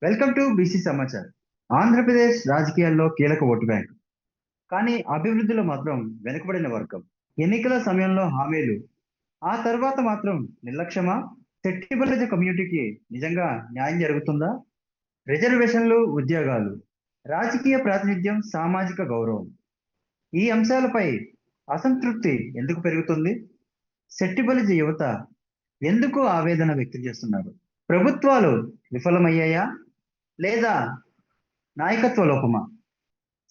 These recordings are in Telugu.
Welcome to BC Samachar. Andhra Pradesh రాజకీయాల్లో కీలక ఓటు బ్యాంక్, కానీ అభివృద్ధిలో మాత్రం వెనుకబడిన వర్గం. ఎన్నికల సమయంలో హామీలు, ఆ తర్వాత మాత్రం నిర్లక్ష్యమా? శెట్టిబలిజ కమ్యూనిటీకి నిజంగా న్యాయం జరుగుతుందా? రిజర్వేషన్లు, ఉద్యోగాలు, రాజకీయ ప్రాతినిధ్యం, సామాజిక గౌరవం, ఈ అంశాలపై అసంతృప్తి ఎందుకు పెరుగుతుంది? శెట్టిబలిజ యువత ఎందుకు ఆవేదన వ్యక్తం చేస్తున్నారు? ప్రభుత్వాలు విఫలమయ్యాయా, లేదా నాయకత్వ లోపమా?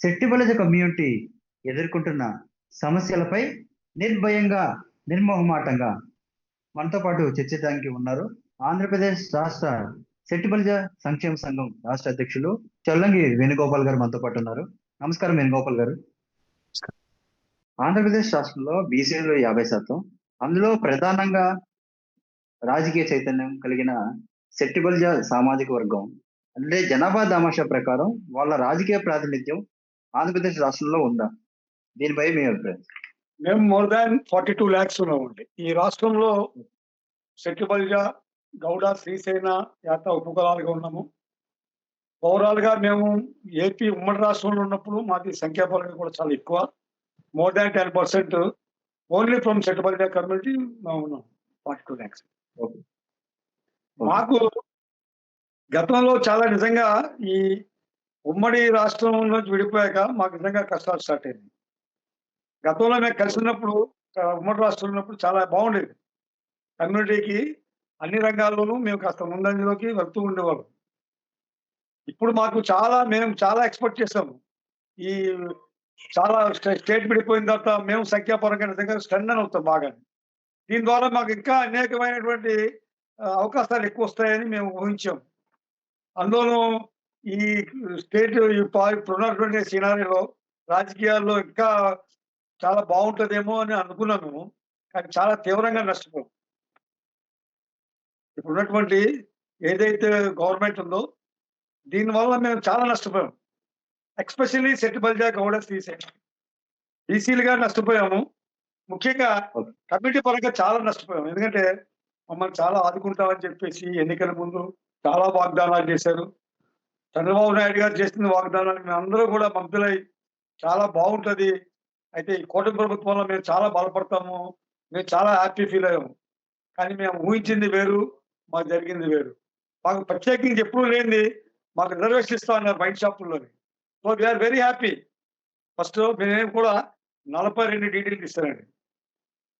శెట్టిబలిజ కమ్యూనిటీ ఎదుర్కొంటున్న సమస్యలపై నిర్భయంగా, నిర్మోహమాటంగా మనతో పాటు చర్చించడానికి ఉన్నారు ఆంధ్రప్రదేశ్ రాష్ట్ర శెట్టిబలిజ సంక్షేమ సంఘం రాష్ట్ర అధ్యక్షులు చొల్లంగి వేణుగోపాల్ గారు మనతో పాటు ఉన్నారు. నమస్కారం వేణుగోపాల్ గారు. ఆంధ్రప్రదేశ్ రాష్ట్రంలో బీసీలు 50%, అందులో ప్రధానంగా రాజకీయ చైతన్యం కలిగిన శెట్టిబలిజ సామాజిక వర్గం, అంటే జనాభా దామాషా ప్రకారం వాళ్ళ రాజకీయ ప్రాతినిధ్యం ఆంధ్రప్రదేశ్ రాష్ట్రంలో ఉందా? దీనిపై మీ అభిప్రాయం. మేము మోర్ దాన్ 42 lakhs ఉన్నామండి ఈ రాష్ట్రంలో. శెట్టిబలిజ, గౌడ, శ్రీసేన, యాత ఉపకులాలుగా ఉన్నాము. ఓవరాల్ గా మేము ఏపీ ఉమ్మడి రాష్ట్రంలో ఉన్నప్పుడు మాది సంఖ్యాపరంగా కూడా చాలా ఎక్కువ, more than 10% only from Settibalija community మేము ఉన్నాం. 42 lakhs. ఓకే. మాకు గతంలో చాలా నిజంగా ఈ ఉమ్మడి రాష్ట్రం నుంచి విడిపోయాక మాకు నిజంగా కష్టాలు స్టార్ట్ అయింది. గతంలో మేము కలిసి ఉన్నప్పుడు, ఉమ్మడి రాష్ట్రంలో ఉన్నప్పుడు చాలా బాగుండేది. కమ్యూనిటీకి అన్ని రంగాల్లోనూ మేము కాస్త ముందంజలోకి వెళ్తూ ఉండేవాళ్ళం. ఇప్పుడు మాకు మేము చాలా ఎక్స్‌పెక్ట్ చేసాము. ఈ చాలా స్టేట్ విడిపోయిన తర్వాత మేము సంఖ్యాపరంగా నిజంగా స్ట్రెంథెన్ అవుతాం బాగానే. దీని ద్వారా మాకు ఇంకా అనేకమైనటువంటి అవకాశాలు ఎక్కువొస్తాయని మేము ఊహించాం. అందులోనూ ఈ స్టేట్ ఇప్పుడున్నటువంటి సినారియోలో రాజకీయాల్లో ఇంకా చాలా బాగుంటదేమో అని అనుకున్నాను. కానీ చాలా తీవ్రంగా నష్టపోయాం. ఇప్పుడున్నటువంటి ఏదైతే గవర్నమెంట్ ఉందో దీనివల్ల మేము చాలా నష్టపోయాం. ఎస్పెషల్లీ శెట్టిబలిజ, గౌడ, శ్రీసేన బీసీలుగా నష్టపోయాము. ముఖ్యంగా ఓకే. కమ్యూనిటీ పరంగా చాలా నష్టపోయాం. ఎందుకంటే మమ్మల్ని చాలా ఆదుకుంటామని చెప్పేసి ఎన్నికల ముందు చాలా వాగ్దానాలు చేశారు. చంద్రబాబు నాయుడు గారు చేసిన వాగ్దానాలకు మేమందరూ కూడా ముగ్ధులై చాలా బాగుంటది. అయితే ఈ కూటమి ప్రభుత్వంలో మేము చాలా బలపడతాము. మేము చాలా హ్యాపీ ఫీల్ అయ్యాము. కానీ మేము ఊహించింది వేరు, మాకు జరిగింది వేరు. మాకు ప్రత్యేకించి ఎప్పుడూ లేనిది మాకు రిజర్వేషన్ ఇస్తా అన్నారు వైన్ షాపుల్లోని. So we are very happy. First మేము కూడా 42 డీడీలు ఇస్తానండి.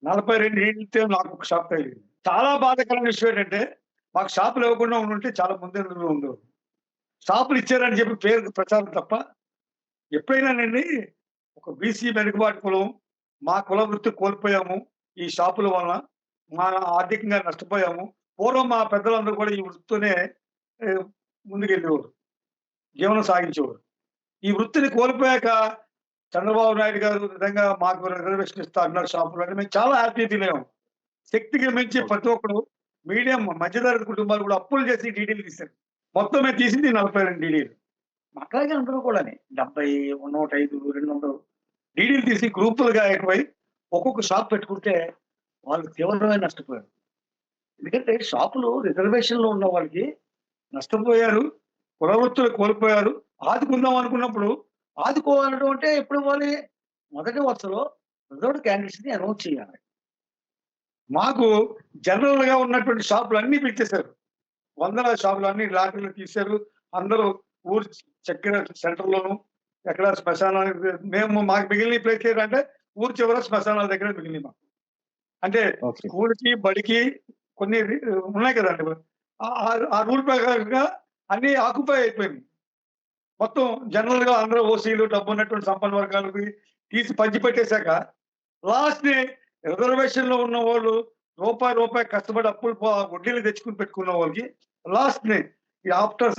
42 డీడీలు ఇస్తే నాకు ఒక షాప్ తగిలింది. చాలా బాధాకరమైన విషయం ఏంటంటే మాకు షాపులు ఇవ్వకుండా ఉండుంటే చాలా ముందంజలో ఉండేవారు. షాపులు ఇచ్చారని చెప్పి పేరు ప్రచారం తప్ప ఎప్పుడైనానండి ఒక బీసీ వెనుకబాటు కులం, మా కుల వృత్తి కోల్పోయాము ఈ షాపుల వలన. మా ఆర్థికంగా నష్టపోయాము. పూర్వం మా పెద్దలందరూ కూడా ఈ వృత్తితోనే ముందుకెళ్ళేవారు, జీవనం సాగించేవారు. ఈ వృత్తిని కోల్పోయాక చంద్రబాబు నాయుడు గారు నిజంగా మాకు రిజర్వేషన్ ఇస్తా అన్నారు షాపులు అంటే మేము చాలా హ్యాపీ ఫీల్ అయ్యాం. శక్తికి మించి ప్రతి ఒక్కరు మీడియం మధ్యతరగతి కుటుంబాలు కూడా అప్పులు చేసి డీడీలు తీశారు. మొత్తం మేము తీసింది 42 డీడీలు. అట్లాగే అందరూ కూడా 70, 105, 200 డీడీలు తీసి గ్రూపులుగా ఎక్కువై ఒక్కొక్క షాప్ పెట్టుకుంటే వాళ్ళు తీవ్రమైన నష్టపోయారు. ఎందుకంటే షాపులు రిజర్వేషన్‌లో ఉన్న వాళ్ళకి నష్టపోయారు. కుల వృత్తులు కోల్పోయారు. ఆదుకుందాం అనుకున్నప్పుడు ఆదుకోవడం అంటే ఎప్పుడు ఇవ్వాలి? మొదటి వరుసలో రిజర్వ్డ్ క్యాండిడేట్స్‌ని అనౌన్స్ చేయాలి. మాకు జనరల్‌గా ఉన్నటువంటి షాపులన్నీ పిలిచేశారు. వందల షాపులన్నీ లాటరీలు తీశారు. అందరూ ఊరు చక్కెర సెంటర్‌లోను, ఎక్కడ శ్మశానానికి మాకు మిగిలిన ప్లేస్ ఏదంటే ఊరు చివర శ్మశానాల దగ్గర మిగిలినయి మాకు. అంటే ఓకే. స్కూల్‌కి, బడికి కొన్ని ఉన్నాయి కదండీ. ఆ రూల్ ప్రకారంగా అన్నీ ఆక్యుపై అయిపోయినాయి. మొత్తం జనరల్‌గా అందరూ ఓసీలు, డబ్బున్నటువంటి సంపన్న వర్గాలకి తీసి పంచిపెట్టేశాక లాస్ట్‌ని రిజర్వేషన్‌లో ఉన్నవాళ్ళు రూపాయి కష్టపడి వడ్డీలు తెచ్చుకొని పెట్టుకున్న వాళ్ళకి లాస్ట్‌ని ఆఫ్టర్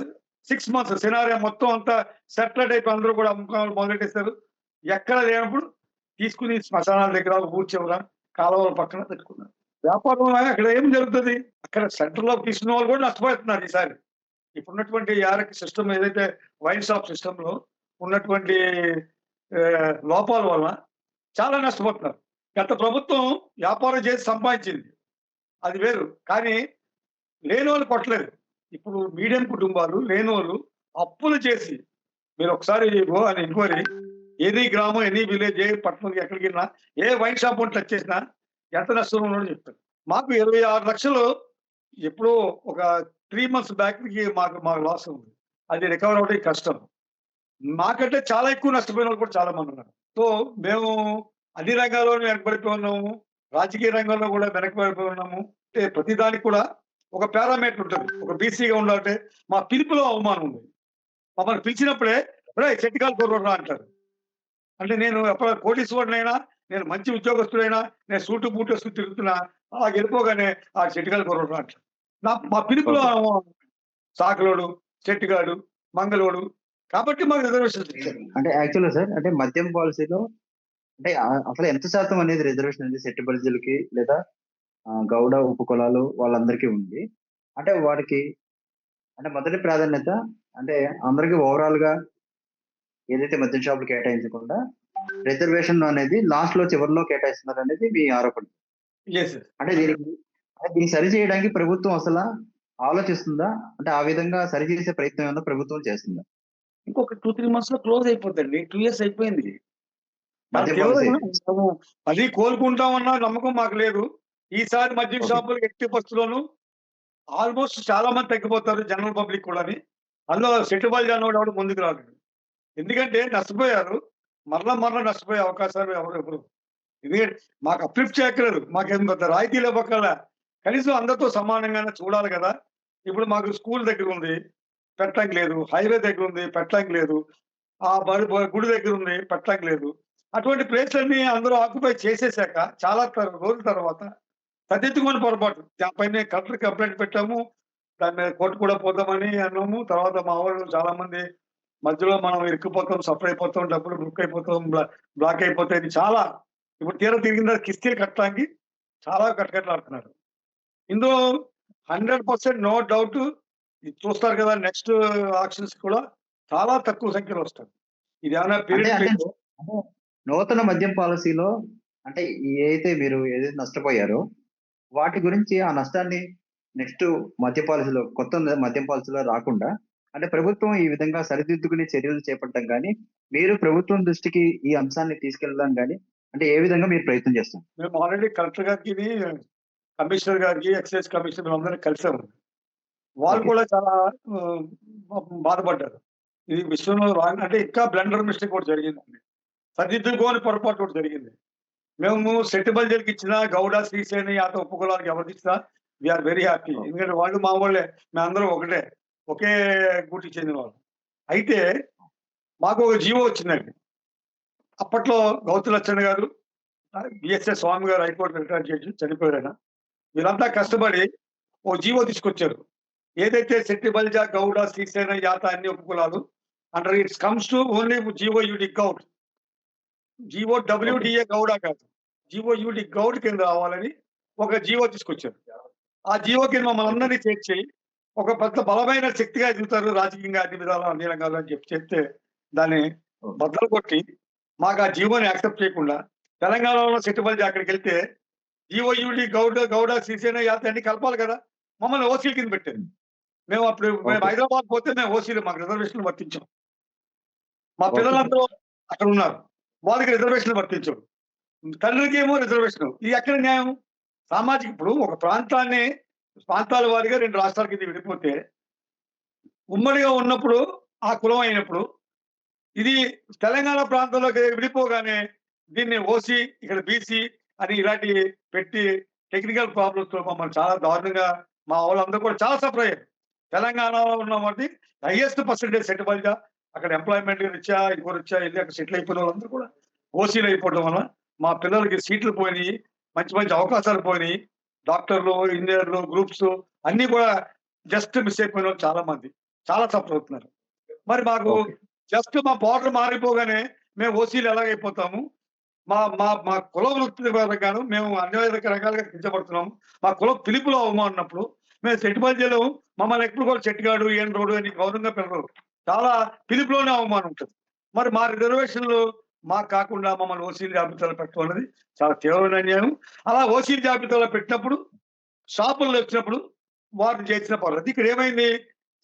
6 months సినారియో మొత్తం అంతా సెటిల్డ్ అయిపోయి అందరూ కూడా అమ్ముకోవడం మొదలెట్టేశారు. ఎక్కడ లేనప్పుడు తీసుకుని శ్మశానాల దగ్గర, ఊరు చివర, కాలువల పక్కన పెట్టుకున్నారు. వ్యాపారం అక్కడ ఏం జరుగుతది? అక్కడ సెంటర్‌లో తీసుకున్న వాళ్ళు కూడా నష్టపోతున్నారు ఈసారి. ఇప్పుడున్నటువంటి సిస్టమ్ ఏదైతే వైన్ షాప్ సిస్టమ్‌లో ఉన్నటువంటి లోపాల వల్ల చాలా నష్టపోతున్నారు. గత ప్రభుత్వం వ్యాపారం చేసి సంపాదించింది. అది వేరు. కానీ లేనోళ్ళు కొట్టలేదు. ఇప్పుడు మీడియం కుటుంబాలు లేనోళ్ళు అప్పులు చేసి మీరు ఒకసారి గో అని ఎంక్వైరీ ఎనీ గ్రామం, ఎనీ విలేజ్, ఏ పట్టణం ఎక్కడికెళ్ళినా ఏ వైన్ షాప్ ఓడు టచ్ చేసినా ఎంత నష్టంలో ఉన్నాడో చెప్తాడు. మాకు 26,00,000 ఎప్పుడో ఒక 3 మంత్స్ బ్యాక్‌కి మాకు లాస్ ఉంది. అది రికవర్ అవ్వడం కష్టం. మాకంటే చాలా ఎక్కువ నష్టపోయినోళ్ళు కూడా చాలా మందున్నారు. సో, మేము అన్ని రంగాల్లోనూ వెనకబడిపోయి ఉన్నాము. రాజకీయ రంగంలో కూడా వెనకబడిపోయి ఉన్నాము. అంటే ప్రతి దానికి కూడా ఒక పారామీటర్ ఉంటది. ఒక బీసీగా ఉండాలంటే మా పిలుపులో అవమానం ఉంది. మమ్మల్ని పిలిచినప్పుడే "ఒరేయ్! చెట్టికాలు కుర్రోడురా" అంటారు. అంటే నేను కోటీశ్వరుడినైనా, నేను మంచి ఉద్యోగస్తుడైనా, నేను సూటు, బూట్ ఏసుకొని తిరుగుతున్నా, గెలిపోగానే "ఆ చెట్టికాలు కుర్రోడురా" అంటారు. మా పిలుపులో ఓకే. సాకలోడు, చెట్టిగాడు, మంగళోడు కాబట్టి మాకు రిజర్వేషన్స్ ఇచ్చారు. అంటే యాక్చువల్‌గా సార్ అంటే మద్యం పాలిసీలో అంటే అసలు ఎంత శాతం అనేది రిజర్వేషన్ అనేది సెట్టి బలిజలకి లేదా గౌడ ఉపకులాలు వాళ్ళందరికీ ఉంది. అంటే వారికి అంటే మొదటి ప్రాధాన్యత అంటే అందరికి ఓవరాల్‌గా ఏదైతే మద్యం షాపులు కేటాయించకుండా రిజర్వేషన్ అనేది లాస్ట్‌లో చివరిలో కేటాయిస్తున్నారనేది మీ ఆరోపణ. యెస్. యెస్. అంటే దీన్ని సరి చేయడానికి ప్రభుత్వం ఆలోచిస్తుందా? అంటే ఆ విధంగా సరిచేసే ప్రయత్నం ఏమన్నా ప్రభుత్వం చేస్తుందా? ఇంకొక 2, 3 మంత్స్‌లో క్లోజ్ అయిపోద్దండి. 2 ఇయర్స్ అయిపోయింది. చాలా మద్యం పాలిసీ. తీవ్రంగా మేము మళ్ళీ కోలుకుంటామన్న నమ్మకం మాకు లేదు. ఈసారి మద్యం ఓకే. షాపులు ఎట్టి పరిస్థితిలోనూ ఆల్‌మోస్ట్ చాలా మంది తగ్గిపోతారు జనరల్ పబ్లిక్ కూడాని. అందులో సెట్టుబాల్ అనేవాడు ఎవడు ముందుకు రాడు. ఎందుకంటే నష్టపోయారు. మరలా నష్టపోయే అవకాశాలు ఎవరు ఎందుకంటే మాకు అప్‌లిఫ్ట్ చేయక్కర్లేదు. మాకేం పెద్ద రాయితీలు ఇవ్వక్కర్లా. కనీసం అందరితో సమానంగానే చూడాలి గదా! ఇప్పుడు మాకు స్కూల్ దగ్గరుంది. పెట్టడానికి లేదు. హైవే దగ్గరుంది. పెట్టడానికి లేదు. ఆ గుడి దగ్గరుంది. పెట్టడానికి లేదు. అటువంటి ప్లేస్‌లన్నీ అందరూ ఆక్యుపై చేసేసాక చాలా రోజుల తర్వాత సరిదిద్దుకున్న పొరపాటు. దానిపైన కలెక్టర్ కంప్లెయింట్ పెట్టాము. దాని మీద కోర్ట్ కూడా పోదామని అన్నాము. తర్వాత మా వోళ్ళు చాలా మంది మధ్యలో మనం ఇరుక్కుపోతాం, సఫర్ అయిపోతాం, డబ్బులు బుక్ అయిపోతాం, బ్లాక్ అయిపోతాయి. ఇది చాలా ఇప్పుడు తీరా తిరిగిన తర్వాత కిస్తీలు కట్టడానికి చాలా కటకటలాడుతున్నారు. ఇందులో 100% నో డౌట్ ఇది చూస్తారు కదా! నెక్స్ట్ ఆక్షన్స్ కూడా చాలా తక్కువ సంఖ్యలో వస్తారు. ఇదేమన్నా అంటే పీరియడ్ అంటే ప్లేస్ అంటే నూతన మద్యం పాలిసీలో అంటే ఏదైతే నష్టపోయారో వాటి గురించి ఆ నష్టాన్ని నెక్స్ట్ కొత్త మద్యం పాలసీలో రాకుండా అంటే ప్రభుత్వం ఈ విధంగా సరిదిద్దుకునే చర్యలు చేపట్టడం గాని, మీరు ప్రభుత్వం దృష్టికి ఈ అంశాన్ని తీసుకెళ్ళడం గాని, అంటే ఏ విధంగా మీరు ప్రయత్నం చేస్తున్నారు? మేము ఆల్రెడీ కలెక్టర్ గారికిని, కమిషనర్ గారికి, ఎక్సైజ్ కమిషనర్ అందరం కలిసాము. వాళ్ళు ఓకే. కూడా చాలా ఆహ్, పాపం బాధపడ్డారు. ఈ విషయంలో రాంగ్ అంటే ఇంకా బ్లండర్ మిస్టేక్ ఒకటి జరిగిందండి. సరిదిద్దుకోని పొరపాటు ఒకటి జరిగింది. మేము సెట్టి బల్జర్‌కి ఇచ్చిన గౌడ, శ్రీసేన, యాదవ్ ఉపకులాలకు ఎవరికిచ్చినా we are very happy. Okay. ఎందుకంటే వాళ్ళు మా వోళ్ళే. మేమందరం ఒకటే. ఒకే గూటికి చెందినవాళ్ళం. అయితే మాకు ఒక జీవో వచ్చిందండి. అప్పట్లో గౌతు లచ్చన్న గారు, బిఎస్ఎస్ స్వామి గారు హైకోర్టు రిటైర్డ్ జడ్జి చనిపోయారాయన. వీళ్ళంతా కష్టపడి ఓ జీవో తీసుకొచ్చారు. ఏదైతే శెట్టి బలిజ, గౌడ, శ్రీసేన, యాత అన్ని ఉపకులాలు under its comes to only GO UD Goud. GO okay. WDA Gowda కాదు. జీవో యూడి గౌడ్ కింద రావాలని ఒక జీవో తీసుకొచ్చారు. ఆ జీవో కింద మమ్మల్ని ఓకే. అందరినీ చేర్చి ఒక పెద్ద బలమైన శక్తిగా ఎదుగుతారు రాజకీయంగా అన్ని విధాలా అన్ని రంగాల్లో అని చెప్తే దాన్ని ఓకే. బద్దలు కొట్టి మాకు ఆ జీవోని యాక్సెప్ట్ చేయకుండా తెలంగాణలో శెట్టి బలిజ అక్కడికెళ్తే జీవో యూడి గౌడ, శ్రీసేన, యాత అన్ని కలపాలి కదా! మమ్మల్ని ఓసీల కింద పెట్టారు. హ్మ్. మేము ఓకే. హైదరాబాద్ పోతే మేము ఓసీలు మాకు రిజర్వేషన్‌లు వర్తించవు. మా ఓకే సార్. పిల్లలందరూ అక్కడున్నారు. వాళ్ళకి రిజర్వేషన్‌లు వర్తించవు. తండ్రికేమో రిజర్వేషను. ఇది ఎక్కడ న్యాయం? ఇప్పుడు ఒక ప్రాంతాల వారీగా 2 రాష్ట్రాల కింద విడిపోతే, ఉమ్మడిగా ఉన్నప్పుడు ఆ కులం అయినప్పుడు, ఇది తెలంగాణ ప్రాంతంలోకి విడిపోగానే దీన్ని ఓసీ, ఇక్కడ బీసీ అని ఇలాంటివి పెట్టి టెక్నికల్ ప్రాబ్లమ్స్‌తో మమ్మల్ని చాలా దారుణంగా మా వోళ్ళందరూ కూడా చాలా సఫర్ అయ్యారు. తెలంగాణలో ఉన్నవాడిని హైయెస్ట్ పర్సెంటేజ్ సెటిల్‌మెంట్‌గా అక్కడ ఎంప్లాయ్‌మెంట్ రీత్యా, ఇంకో రీత్యా ఎళ్లి అక్కడ సెటిల్ అయిపోయిన వాళ్ళందరూ కూడా ఓసీలు అయిపోవడం వల్ల మా పిల్లలకి సీట్లు పోయినియి. మంచి మంచి అవకాశాలు పోయినియి. డాక్టర్లు, ఇంజినీర్లు, గ్రూప్స్ అన్నీ కూడా జస్ట్ మిస్ అయిపోయినోళ్ళు చాలా మంది. చాలా సఫర్ అవుతున్నారు. మరి మాకు ఓకే. జస్ట్ మా బోర్డర్ మారిపోగానే మేము ఓసీలు ఎలాగైపోతాము? మా మా మా కుల వృత్తి పరంగాను మేము అన్ని రకాలుగా కించబడుతున్నాము. మా కులం పిలుపులో అవమానప్పుడు మేము సెట్టిమల్లి చేయలేము. మమ్మల్ని ఎప్పుడు కూడా చెట్టిగాడు, ఏండ్రోడు అని గౌరవంగా పిలవరు. చాలా పిలుపులోనే అవమానం ఉంటది. మరి మా రిజర్వేషన్‌లు మాకు కాకుండా మమ్మల్ని ఓసీల జాబితాలో పెట్టడం అనేది చాలా తీవ్రమైన అన్యాయం. అలా ఓసీల జాబితాలో పెట్టినప్పుడు షాపుల్లో వచ్చినప్పుడు వారు చేసిన పర్లేదు. ఇక్కడ ఏమైంది?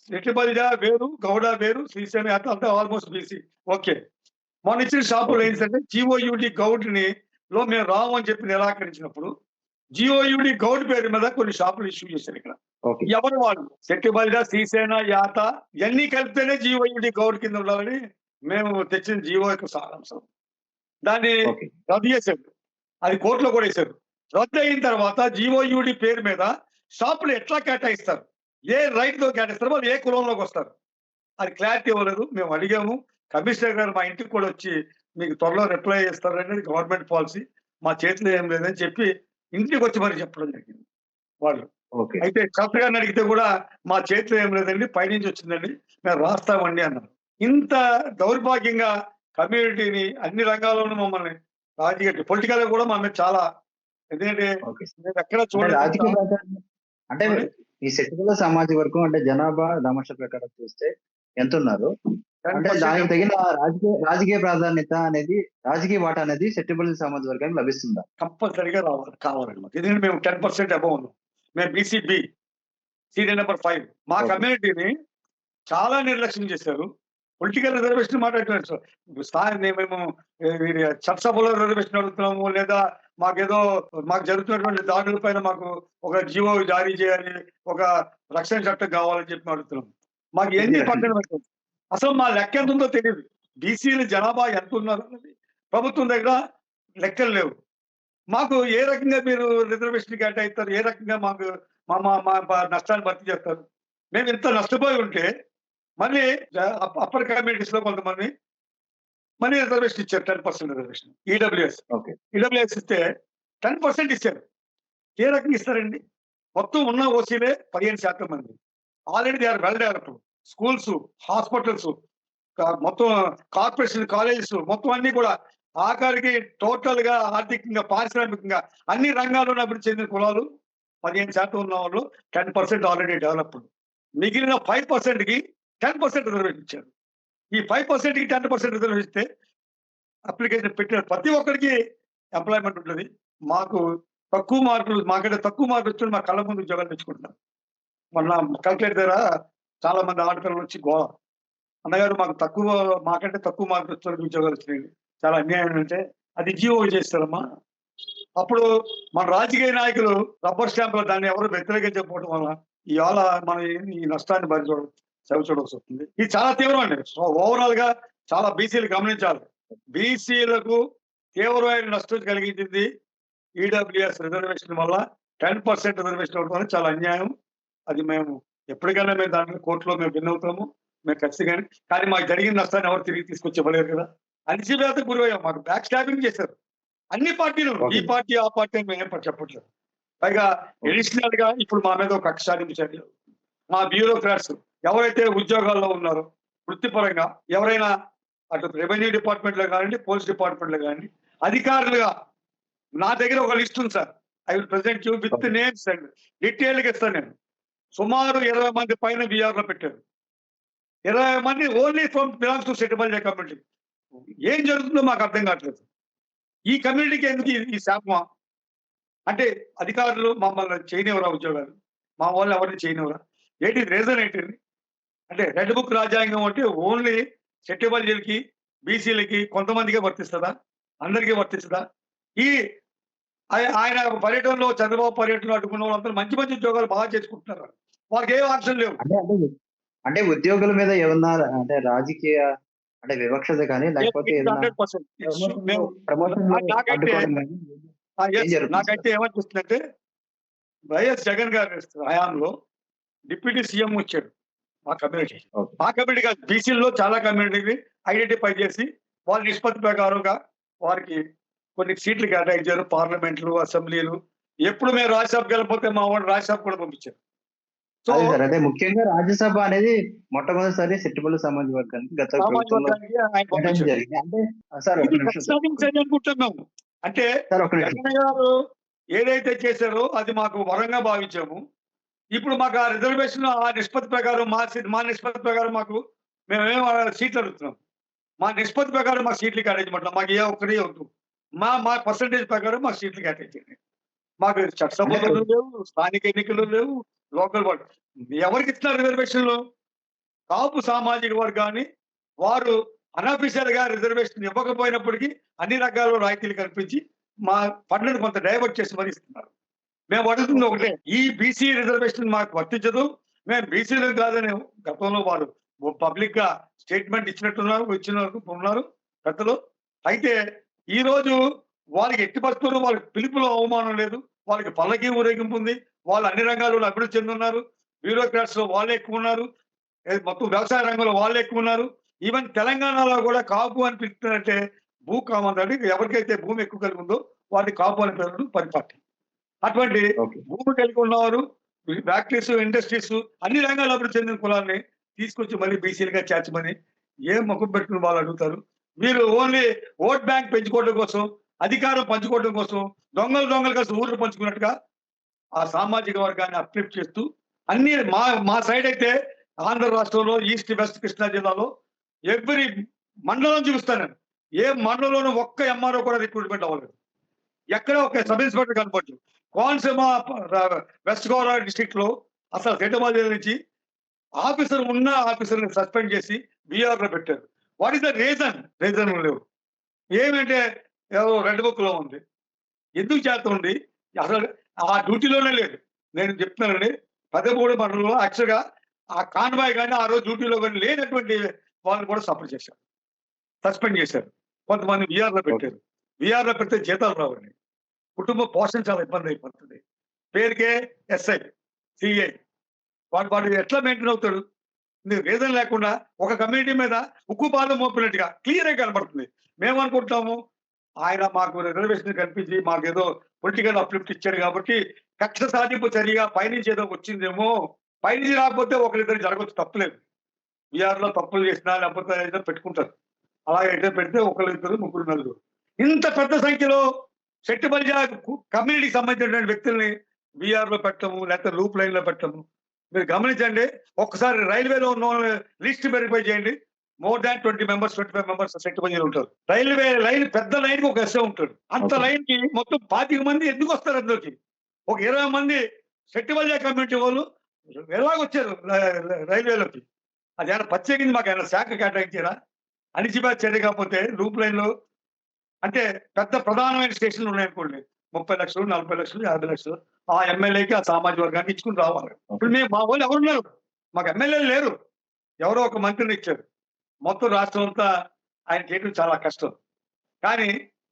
రెడ్డి బలిజ వేరు, గౌడ వేరు, శ్రీశైలం అంతా ఆల్మోస్ట్ బీసీ. ఓకే. మొన్న ఇచ్చిన షాపులో ఓకే. ఏంటంటే జీఓయూడి గౌడ్‌ని మేము రాము అని చెప్పి నిరాకరించినప్పుడు, జీఓయూడి గౌడ్ పేరు మీద కొన్ని షాపులు ఇష్యూ చేశారు ఇక్కడ. ఓకే. ఎవరు వాళ్ళు? శెట్టి బలిజ, శ్రీసేన, యాత ఇయన్నీ కలిపితేనే జీఓయూడి గౌడ్ కింద ఉండాలని మేము తెచ్చిన జీవో యొక్క సారాంశం. దాన్ని ఓకే. రద్దు చేశారు. అది కోర్టులో కూడా వేశారు. రద్దు అయిన తర్వాత జీఓయూడి పేరు మీద షాపులు ఎట్లా కేటాయిస్తారు? ఏ రైట్‌తో కేటాయిస్తారు? వాళ్ళు ఏ కులంలోకి వస్తారు? అది క్లారిటీ ఇవ్వలేదు. మేము అడిగాము. కమిషనర్ గారు మా ఇంటికి కూడా వచ్చి మీకు త్వరలో రిప్లై చేస్తారనేది గవర్నమెంట్ పాలిసీ. మా చేతిలో ఏం లేదని చెప్పి ఇంటికి వచ్చి మరి చెప్పడం జరిగింది వాళ్ళు. ఓకే. అయితే కలెక్టర్ గారిని అడిగితే కూడా మా చేతిలో ఏం లేదండి, పైనుంచి వచ్చిందండి, మేము రాస్తామండి అన్నారు. ఇంత దౌర్భాగ్యంగా కమ్యూనిటీని అన్ని రంగాల్లోనూ మమ్మల్ని రాజకీయ పొలిటికల్‌గా కూడా మా మీద చాలా ఎందుకంటే ఓకే. మేము ఎక్కడ అంటే చూడలేదు. రాజకీయ ప్రాధాన్యత అంటే ఈ సెటికులర్ సామాజిక వర్గం అంటే జనాభా దామాషా ప్రకారం చూస్తే ఎంతున్నారు? అంటే 10% దానికి తగిన రాజకీయ ప్రాధాన్యత అనేది రాజకీయ వాటా అనేది సెట్టిబుల్ సామాజిక వర్గానికి లభిస్తుందా? కంపల్సరీగా కావాలండి మాకు. ఎందుకంటే మేము 10% అబోవ్ ఉన్నాం. మేము బీసీ-బి, సీరియల్ నంబర్ 5. మా ఓకే. కమ్యూనిటీని చాలా నిర్లక్ష్యం చేశారు. పొలిటికల్ రిజర్వేషన్ మాట్లాడుతున్నారు సార్. మేము చట్టసభలో రిజర్వేషన్ అడుగుతున్నాము, లేదా మాకు జరుగుతున్నటువంటి దాడుల పైన మాకు ఒక జీవో జారీ చేయాలి, ఒక రక్షణ చట్టం కావాలని చెప్పి అడుగుతున్నాం. మాకు ఎన్ని పక్కన పెట్టండి. అసలు మా లెక్క ఎంత ఉందో తెలియదు. బీసీల జనాభా ఎంత ఉన్నారన్నది ప్రభుత్వం దగ్గర లెక్కలు లేవు. మాకు ఏ రకంగా మీరు రిజర్వేషన్ కేటాయిస్తారు? ఏ రకంగా మాకు మా మా మా నష్టాన్ని భర్తీ చేస్తారు? మేము ఇంత నష్టపోయి ఉంటే మళ్ళీ అప్పర్ కమ్యూనిటీస్‌లో కొంతమంది మళ్ళీ రిజర్వేషన్ ఇచ్చారు. 10% రిజర్వేషన్. ఈడబ్ల్యూఎస్. ఓకే. ఈడబ్ల్యూఎస్ ఇస్తే 10% ఇచ్చారు. ఏ రకంగా ఇస్తారండి? మొత్తం ఉన్న ఓసీలే 15% మంది. Already they are well developed. Schools, hospitals, మొత్తం కార్పొరేషన్ కాలేజెస్ మొత్తం అన్నీ కూడా ఆఖరికి టోటల్‌గా ఆర్థికంగా, పారిశ్రామికంగా అన్ని రంగాల్లోనూ అభివృద్ధి చెందిన కులాలు 15% ఉన్న వాళ్ళు 10% ఆల్రెడీ డెవలప్డ్. మిగిలిన 5%కి 10% రిజర్వేషన్ ఇచ్చారు. ఈ 5%కి 10% రిజర్వేషన్ ఇస్తే అప్లికేషన్ పెట్టిన ప్రతి ఒక్కరికి ఎంప్లాయ్‌మెంట్ ఉంటది. మాకు మాకంటే తక్కువ మార్కులు వచ్చిన మా కళ్ళ ముందు ఉద్యోగాలు తెచ్చుకుంటున్నారు. మొన్న కలెక్టరేట్ దగ్గర చాలా మంది ఆడపిల్లలు వచ్చి గోల. అన్నగారు మాకంటే తక్కువ మార్కులు వచ్చిన ఉద్యోగాలు వచ్చినాయి. చాలా అన్యాయం అంటే అది జీవో చేస్తారమ్మా. అప్పుడు మన రాజకీయ నాయకులు రబ్బర్ స్టాంపులు దాన్ని ఎవరు వ్యతిరేకించకపోవడం వల్ల ఇవాళ మనం ఈ నష్టాన్ని చవిచూడాల్సి వస్తుంది. ఇది చాలా తీవ్రం అండి. సో ఓవరాల్ గా చాలా బీసీలు గమనించాలి. బీసీలకు తీవ్రమైన నష్టం కలిగించింది ఈడబ్ల్యూఎస్ రిజర్వేషన్ వల్ల. 10% రిజర్వేషన్ అవ్వడం వల్ల చాలా అన్యాయం. అది మేము ఎప్పటికైనా మేము దాంట్లో కోర్టులో మేము విన్ అవుతాము. మేము ఖచ్చితంగానే. కానీ మాకు జరిగిన నష్టాన్ని ఎవరు తిరిగి తీసుకొచ్చి ఇవ్వలేరు కదా. అణిచివేతకు గురయ్యాం. మాకు బ్యాక్ స్టాబింగ్ చేశారు. అన్ని పార్టీలు ఈ పార్టీ, ఆ పార్టీ అని మేము చెప్పట్లేదు. పైగా అడిషనల్ గా ఇప్పుడు మా మీద ఒక కక్ష సాధింపు చర్యలు. మా బ్యూరోక్రాట్స్ ఎవరైతే ఉద్యోగాల్లో ఉన్నారో వృత్తిపరంగా ఎవరైనా అటు రెవెన్యూ డిపార్ట్మెంట్ లో కానివ్వండి, పోలీస్ డిపార్ట్మెంట్ లో కానివ్వండి, అధికారులుగా నా దగ్గర ఒక లిస్ట్ ఉంది sir. I will present you with names and detail గా ఇస్తాను నేను. సుమారు 20 మంది పైన బీఆర్ లో పెట్టారు. 20 మంది ఓన్లీ ఫ్రమ్ బిలాంగ్స్ టు సెటిబల్ కమ్యూనిటీ. ఏం జరుగుతుందో మాకు అర్థం కావట్లేదు. ఈ కమ్యూనిటీకి ఎందుకు ఈ శాపమా? అంటే అధికారులు మమ్మల్ని చేయనివరా ఉద్యోగాలు? మా వాళ్ళు ఎవరిని చేయనివరా? ఏంటి రీజన్ ఏంటండి? అంటే రెడ్ బుక్ రాజ్యాంగం అంటే ఓన్లీ సెటిబల్జీలకి, బీసీలకి కొంతమందికే వర్తిస్తుందా? అందరికీ వర్తిస్తుందా? ఈ ఆయన పర్యటనలో చంద్రబాబు పర్యటనలో అడ్డుకున్న వాళ్ళందరూ మంచి మంచి ఉద్యోగాలు బాగా చేసుకుంటున్నారు. వాళ్ళకి ఏం ఆప్షన్ లేవు. అంటే ఉద్యోగుల మీద ఏమన్నా అంటే రాజకీయ అంటే వివక్షత కానీ లేకపోతే ఏదైనా 100% మేము ప్రమోషన్‌లో అడ్డుకోవడం గానీ ఏం జరుగుతుంది నాకైతే ఏమనిపిస్తుందంటే వైఎస్ జగన్ గారి హయాంలో డిప్యూటీ సీఎం వచ్చాడు మా కమ్యూనిటీ. ఓకే. మా కమ్యూనిటీ కాదు, బీసీల్లో చాలా కమ్యూనిటీని ఐడెంటిఫై చేసి వాళ్ళ నిష్పత్తి ప్రకారంగా వారికి కొన్ని సీట్లు కేటాయించారు. పార్లమెంట్లు, అసెంబ్లీలు. ఎప్పుడు మేము రాజ్యసభకి వెళ్ళిపోతే మా వాళ్ళు రాజ్యసభ కూడా పంపించారు. సో అదే సార్. అదే ముఖ్యంగా రాజ్యసభ అనేది మొట్టమొదటిసారి సెట్టిబుల్ సామాజిక వర్గానికి గత ప్రభుత్వంలో ఆయన పంపించారు. జరిగింది. అంటే సార్ ఒక ఇది నిమిషం సార్. ఖచ్చితంగా అనుకుంటున్నాము. అంటే సార్ ఒక నిమిషం. జగన్ గారు ఏదైతే చేశారో అది మాకు వరంగా భావించాము. ఇప్పుడు మాకు ఆ రిజర్వేషన్ ఆ నిష్పత్తి ప్రకారం మా నిష్పత్తి ప్రకారం మేమేం సీట్లు అడుగుతున్నాం. మా నిష్పత్తి ప్రకారం మా సీట్లు కేటాయించమంటాం. మాకు ఏ ఒక్కటి వద్దు. మా పర్సంటేజ్ ప్రకారం మా సీట్లు కేటాయించండి. మాకు చట్టసభలు లేవు, స్థానిక ఎన్నికలు లేవు, లోకల్ బాడీ. ఎవరికి ఇస్తున్నారు రిజర్వేషన్‌లు? కాపు సామాజిక వర్గాన్ని వారు అనఫిషియల్‌గా రిజర్వేషన్ ఇవ్వకపోయినప్పటికీ అన్ని రకాల రాయితీలు కల్పించి మా ఫండ్‌ని కొంత డైవర్ట్ చేసి మరి ఇస్తున్నారు. మేము అడుగుతుంది ఓకే. ఒకటే. ఈ బీసీ రిజర్వేషన్ మాకు వర్తించదు. మేము బీసీలు కాదని గతంలో వారు పబ్లిక్‌గా స్టేట్మెంట్ ఇచ్చినట్టున్నారు పెద్దలు. అయితే ఈరోజు వాళ్ళకి ఎట్టి పరిస్థితుల్లో వాళ్ళకి పిలుపులో అవమానం లేదు. వాళ్ళకి పల్లకి ఊరేగింపు ఉంది. వాళ్ళు అన్ని రంగాల్లో అభివృద్ధి చెందున్నారు. బ్యూరోక్రాట్స్‌లో వాళ్ళే ఎక్కువున్నారు. మొత్తం వ్యవసాయ రంగంలో వాళ్ళే ఎక్కువున్నారు. ఈవెన్ తెలంగాణలో కూడా కాపు అని పిలుస్తున్నారంటే అంటే ఎవరికైతే భూమి ఎక్కువ కలిగి ఉందో వారిని కాపు అని పిలవడం పరిపాటి. అటువంటి ఓకే. భూమి కలిగి ఉన్నవారు ఫ్యాక్టరీస్, ఇండస్ట్రీస్ అన్ని రంగాల్లో అభివృద్ధి చెందిన కులాల్ని తీసుకొచ్చి మళ్ళీ బీసీలుగా చేర్చమని ఏం మొఖం పెట్టుకుని వాళ్ళు అడుగుతారు. మీరు ఓన్లీ ఓట్ బ్యాంక్ పెంచుకోవడం కోసం, అధికారం పంచుకోవడం కోసం దొంగలు కలిసి ఊర్లు పంచుకున్నట్టుగా ఆ సామాజిక వర్గాన్ని అప్లిఫ్ట్ చేస్తూ అన్ని మా సైడ్ అయితే ఆంధ్ర రాష్ట్రంలో ఈస్ట్, వెస్ట్ కృష్ణా జిల్లాలో ఎవ్రీ మండలం చూపిస్తాను నేను. ఏ మండలంలోనూ ఒక్క ఎంఆర్ఓ కూడా రిక్రూట్‌మెంట్ అవ్వలేదు. ఎక్కడ ఒక సబ్ ఇన్స్‌పెక్టర్ కనపడదు. కోనసీమ వెస్ట్ గోదావరి డిస్ట్రిక్ట్‌లో అసలు సెంటమాల్ నుంచి ఆఫీసర్‌ని సస్పెండ్ చేసి బీఆర్‌లో పెట్టారు. What is the reason? Reason లేవు. ఏమంటే ఏదో రెడ్ బుక్‌లో ఉంది. ఎందుకు చేస్తుంది? అసలు ఆ డ్యూటీలోనే లేదు. నేను చెప్తున్నానండి. 13 మండలంలో యాక్చువల్‌గా ఆ కాన్వాయ్ గాని, ఆ రోజు డ్యూటీలో గాని లేనటువంటి వాళ్ళని కూడా సస్పెండ్ చేశారు. కొంతమంది వీఆర్‌లో ఓకే. పెట్టారు. వీఆర్‌లో పెడితే జీతాలు రావండి. కుటుంబ పోషణ చాలా ఇబ్బంది అయిపోతుంది. పేరుకే ఎస్ఐ, సీఐ. వాడు ఎట్లా మెయింటైన్ అవుతాడు? నీకు రీజన్ లేకుండా ఒక కమ్యూనిటీ మీద ఉక్కు పాదం మోపినట్టుగా క్లియర్‌గా కనబడుతుంది. మేమనుకుంటాము ఆయన మాకు రిజర్వేషన్ కల్పించి మాకేదో పొలిటికల్ అప్లిఫ్ట్ ఇచ్చాడు కాబట్టి కక్ష సాధింపు చర్యగా పైనుంచి ఏదో వచ్చిందేమో. పైనుంచి రాకపోతే ఒకరిద్దరు జరగొచ్చు తప్పులేదు. బీఆర్‌లో తప్పులు చేసినా లేకపోతే ఏదో పెట్టుకుంటారు. అలాగైతే పెడితే ఒకళ్ళిద్దరు, ముగ్గురు, నలుగురు. ఇంత పెద్ద సంఖ్యలో శెట్టి బలిజ కమ్యూనిటీకి సంబంధించినటువంటి వ్యక్తుల్ని బీఆర్‌లో పెట్టడము, లేకపోతే లూప్ లైన్‌లో పెట్టడము. మీరు గమనించండి. ఒక్కసారి రైల్వేలో ఉన్నోళ్ళని లిస్ట్ వెరిఫై చేయండి. More than 20 members, 25 members Shetty బలిజలు ఉంటారు. రైల్వే లైన్ పెద్ద లైన్‌కి ఒక ఎస్ఐ ఉంటాడు. అంత ఓకే. లైన్‌కి మొత్తం 25 మంది ఎందుకొస్తారు అందులోకి? ఒక 20 మంది శెట్టి బలిజ కమ్యూనిటీ వాళ్ళు ఎలాగొచ్చారు రైల్వేలోకి? అదేమన్నా ప్రత్యేకించి మాకేమైనా శాఖ కేటాయించారా? అణిచివేత చర్య కాకపోతే లూప్ లైన్‌లో అంటే పెద్ద ప్రధానమైన స్టేషన్‌లు ఉన్నాయనుకోండి. 30,00,000, 40,00,000, 50,00,000 ఆ ఎమ్మెల్యేకి, ఆ సామాజిక వర్గానికి ఇచ్చుకొని రావాలి. ఇప్పుడు మా వోళ్ళు ఎవరున్నారు? మాకు ఎమ్మెల్యేలు లేరు. ఎవరో ఒక మంత్రిని ఇచ్చారు. మొత్తం రాష్ట్రం అంతా ఆయన చేయడం చాలా కష్టం. కానీ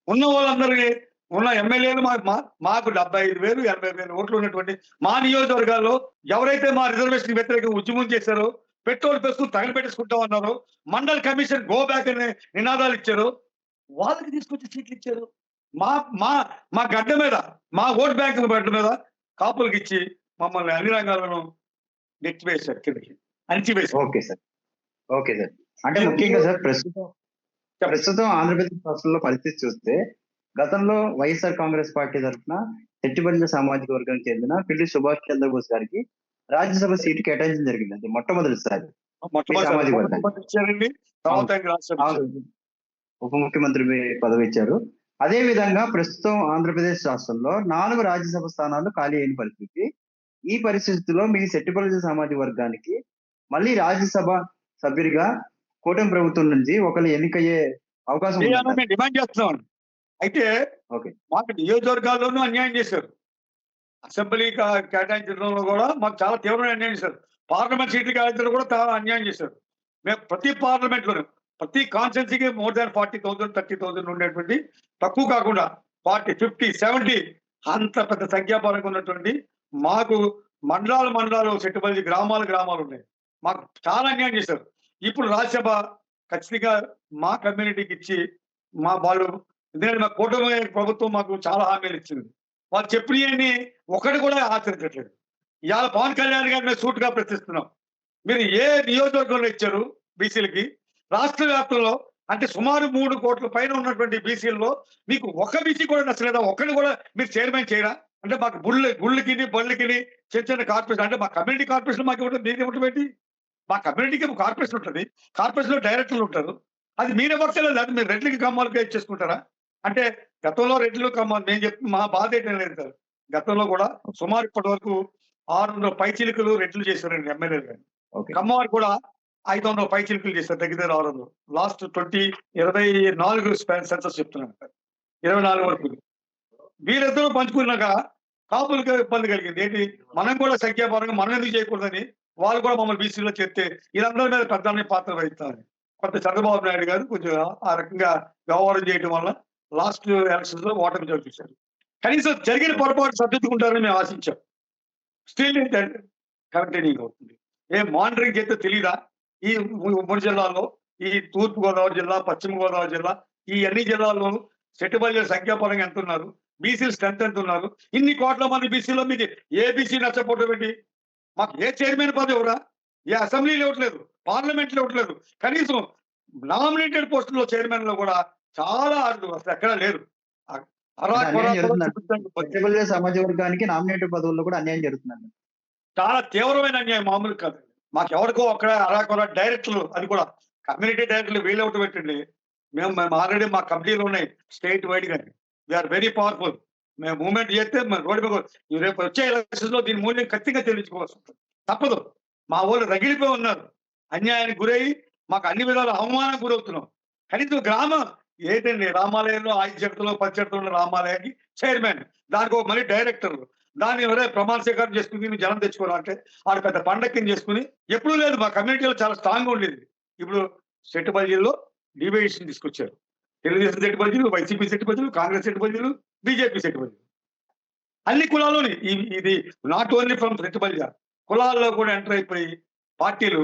ఉన్న వాళ్ళందరికీ ఉన్న ఎమ్మెల్యేలు మాకు 75,000, 80,000 ఓట్లు ఉన్నటువంటి మా నియోజకవర్గాల్లో ఎవరైతే మా రిజర్వేషన్ వ్యతిరేకంగా ఉద్యమం చేశారో, పెట్రోల్ బస్సులు తగలబెట్టేసుకుంటాం అన్నారో, మండల్ కమిషన్ గో బ్యాక్ అనే నినాదాలు ఇచ్చారో, వాళ్ళకి తీసుకొచ్చి సీట్లు ఇచ్చారు. మా మా మా గడ్డ మీద, మా ఓట్ బ్యాంక్ గడ్డ మీద కాపులకిచ్చి మమ్మల్ని అన్ని రంగాల్లోనూ నెట్టివేశారు కిందకి. అణిచివేశారు. Okay sir. Okay sir. అంటే మీరు ముఖ్యంగా సార్ ప్రస్తుతం చెప్పండి. ప్రస్తుతం ఆంధ్రప్రదేశ్ రాష్ట్రంలో పరిస్థితి చూస్తే గతంలో వైఎస్ఆర్ కాంగ్రెస్ పార్టీ తరఫున శెట్టిబలిజ సామాజిక వర్గానికి చెందిన పిల్లి సుభాష్ చంద్రబోస్ గారికి రాజ్యసభ సీటు కేటాయించడం జరిగింది. అది మొట్టమొదటిసారి ఈ సామాజిక వర్గానికి. ఇచ్చారండి. తర్వాత అవును. ఆయన రాష్ట్రపతి అవును. ఇచ్చారు. ఉప ముఖ్యమంత్రి పదవి ఇచ్చారు. అదే విధంగా ప్రస్తుతం ఆంధ్రప్రదేశ్ రాష్ట్రంలో 4 రాజ్యసభ స్థానాలు ఖాళీ అయిన పరిస్థితి. ఈ పరిస్థితిలో మీ శెట్టిబలిజ సామాజిక వర్గానికి మళ్ళీ రాజ్యసభ సభ్యుడిగా కూటమి ప్రభుత్వం నుంచి ఒకళ్ళు ఎన్నికయ్యే అవకాశం చేయాలని ఉందంటారా? మేము డిమాండ్ చేస్తున్నామండి. అయితే ఓకే. మాకు నియోజకవర్గాల్లోనూ అన్యాయం చేశారు. అసెంబ్లీ కేటాయించడంలో కూడా మాకు చాలా తీవ్రమైన అన్యాయం చేశారు. పార్లమెంట్ సీట్లు కేటాయించడం కూడా చాలా అన్యాయం చేశారు. మేము ప్రతి పార్లమెంట్‌లోను ప్రతి కాన్స్టిట్యున్సీకి మోర్ దాన్ 40,000, 30,000 ఉండేటువంటి తక్కువ కాకుండా 40, 50, 70 అంత పెద్ద సంఖ్యాపరంగా ఉన్నటువంటి మాకు మండలాలు సెట్టుబడి గ్రామాలు ఉన్నాయి. మాకు చాలా అన్యాయం చేశారు. ఇప్పుడు రాజ్యసభ ఖచ్చితంగా మా కమ్యూనిటీకి ఇచ్చి వాళ్ళు ఎందుకంటే మా కూటమి ప్రభుత్వం మాకు చాలా హామీలు ఇచ్చింది. వాళ్ళు చెప్పినయన్ని ఒకటి కూడా ఆచరించట్లేదు. ఇవాళ పవన్ కళ్యాణ్ గారిని మేము సూటిగా ప్రశ్నిస్తున్నాం. మీరు ఏ నియోజకవర్గంలో ఇచ్చారు బీసీలకి? రాష్ట్ర వ్యాప్తంలో అంటే సుమారు 3 కోట్ల పైన ఉన్నటువంటి బీసీల్లో మీకు ఒక బీసీ కూడా నచ్చలేదా? ఒక్కడిని కూడా మీరు చైర్మన్ చేయరా? అంటే మాకు గుళ్ళకిని, బళ్ళకిని చిన్న కార్పొరేషన్ అంటే మా కమ్యూనిటీ కార్పొరేషన్ మాకు ఇవ్వడం మీరు ఇవ్వడం ఏంటి? మా కమ్యూనిటీకి ఒక కార్పొరేషన్ ఉంటది. కార్పొరేషన్‌లో డైరెక్టర్లు ఉంటారు. అది మీరు ఇవ్వక్కర్లేదు. అది మీరు రెడ్లకి, కమ్మాలకి ఇచ్చేసుకుంటారా? అంటే గతంలో రెడ్లు, కమ్మాలు నేను మా బాధ ఏంటనేది సార్. గతంలో కూడా సుమారు ఇప్పటి వరకు 600 పైచిలుకలు రెట్లు చేశారండి ఎమ్మెల్యేలు గాని. ఓకే. కమ్మవారు కూడా 500 పైచిలుకలు చేశారు. దగ్గర దగ్గర 600. లాస్ట్ 24 సెన్సస్ చెప్తున్నాను. 24 వరకు. వీరిద్దరూ పంచుకున్నాక కాపులకు ఇబ్బంది కలిగింది. ఏంటి మనం కూడా సంఖ్యాపరంగా మనం ఎందుకు చేయకూడదని వాళ్ళు కూడా మమ్మల్ని బీసీలో చేర్తే వీళ్ళందరి మీద పెద్ద పాత్ర వహిస్తామని. కొంత చంద్రబాబు నాయుడు గారు కొంచెం ఆ రకంగా వ్యవహారం చేయడం వల్ల లాస్ట్ ఎలక్షన్స్ లో ఓటమి చవిచూశారు. కనీసం జరిగిన పొరపాటు సర్దిద్దుకుంటారని మేము ఆశించాం. స్టిల్ ఏంటంటే కంటిన్యూయింగ్ అవుతుంది. మానిటరింగ్ చేస్తే తెలీదా? ఈ 3 జిల్లాల్లో, ఈ తూర్పు గోదావరి జిల్లా, పశ్చిమ గోదావరి జిల్లా, ఈ అన్ని జిల్లాల్లోనూ సెట్టుబడుల సంఖ్యాపరంగా ఎంత ఉన్నారు, బీసీలు స్ట్రెంత్ ఎంత ఉన్నారు, ఇన్ని కోట్ల మంది బీసీలో మీకు ఏ బీసీ నష్టపోవడం ఏంటి? మాకు ఏ చైర్మన్ పదవి ఎవరా? ఏ అసెంబ్లీలు ఇవ్వట్లేదు, పార్లమెంట్లు ఇవ్వట్లేదు. కనీసం నామినేటెడ్ పోస్టుల్లో చైర్మన్ లో కూడా చాలా అసలు ఎక్కడా లేరు. అన్యాయం జరుగుతుందండి. సెట్టిబుల్ సమాజ వర్గానికి నామినేటెడ్ పదవుల్లో కూడా అన్యాయం జరుగుతుందండి. చాలా తీవ్రమైన అన్యాయం, మామూలు కాదు. మాకెవరికో అక్కడ అరాకొర డైరెక్టర్లు, అది కూడా కమ్యూనిటీ డైరెక్టర్లు వీలౌట్ పెట్టండి. మేము ఆల్రెడీ మా కమిటీలు ఉన్నాయి స్టేట్ వైడ్ గా. We are very powerful. మేము మూవ్మెంట్ చేస్తే రోడ్డు మీద రేపు వచ్చే ఎలక్షన్స్ లో దీని మూల్యం ఖచ్చితంగా చెల్లించుకోవాల్సి ఉంటుంది. తప్పదు. మా వాళ్ళు రగిలిపోయి ఉన్నారు. అన్యాయానికి గురయ్యి మాకు అన్ని విధాల అవమానానికి గురవుతున్నాం. కనీసం గ్రామం ఏంటండి, రామాలయంలో 5 జగతుల్లో 10 జగతుల్లో రామాలయానికి చైర్మన్, దానికి ఒక మళ్ళీ డైరెక్టర్లు, దాన్ని ఎవరే ప్రమాణ స్వీకారం చేసుకుని జనం తెచ్చుకోవాలంటే ఆడ పెద్ద పండక్కిని చేసుకుని ఎప్పుడూ లేదు. మా కమ్యూనిటీలో చాలా స్ట్రాంగ్ గా ఉండేది. ఇప్పుడు సెట్టుబల్జీల్లో డివైజేషన్ తీసుకొచ్చారు. తెలుగుదేశం సెట్టుబల్జీలు, వైసీపీ సెట్టుబల్జీలు, కాంగ్రెస్ సెట్టుబల్జీలు, బీజేపీ సెట్టుబల్జీలు, అన్ని కులాల్లోని ఇది నాట్ ఓన్లీ ఫ్రమ్ సెట్టుబల్జా, కులాల్లో కూడా ఎంటర్ అయిపోయి పార్టీలు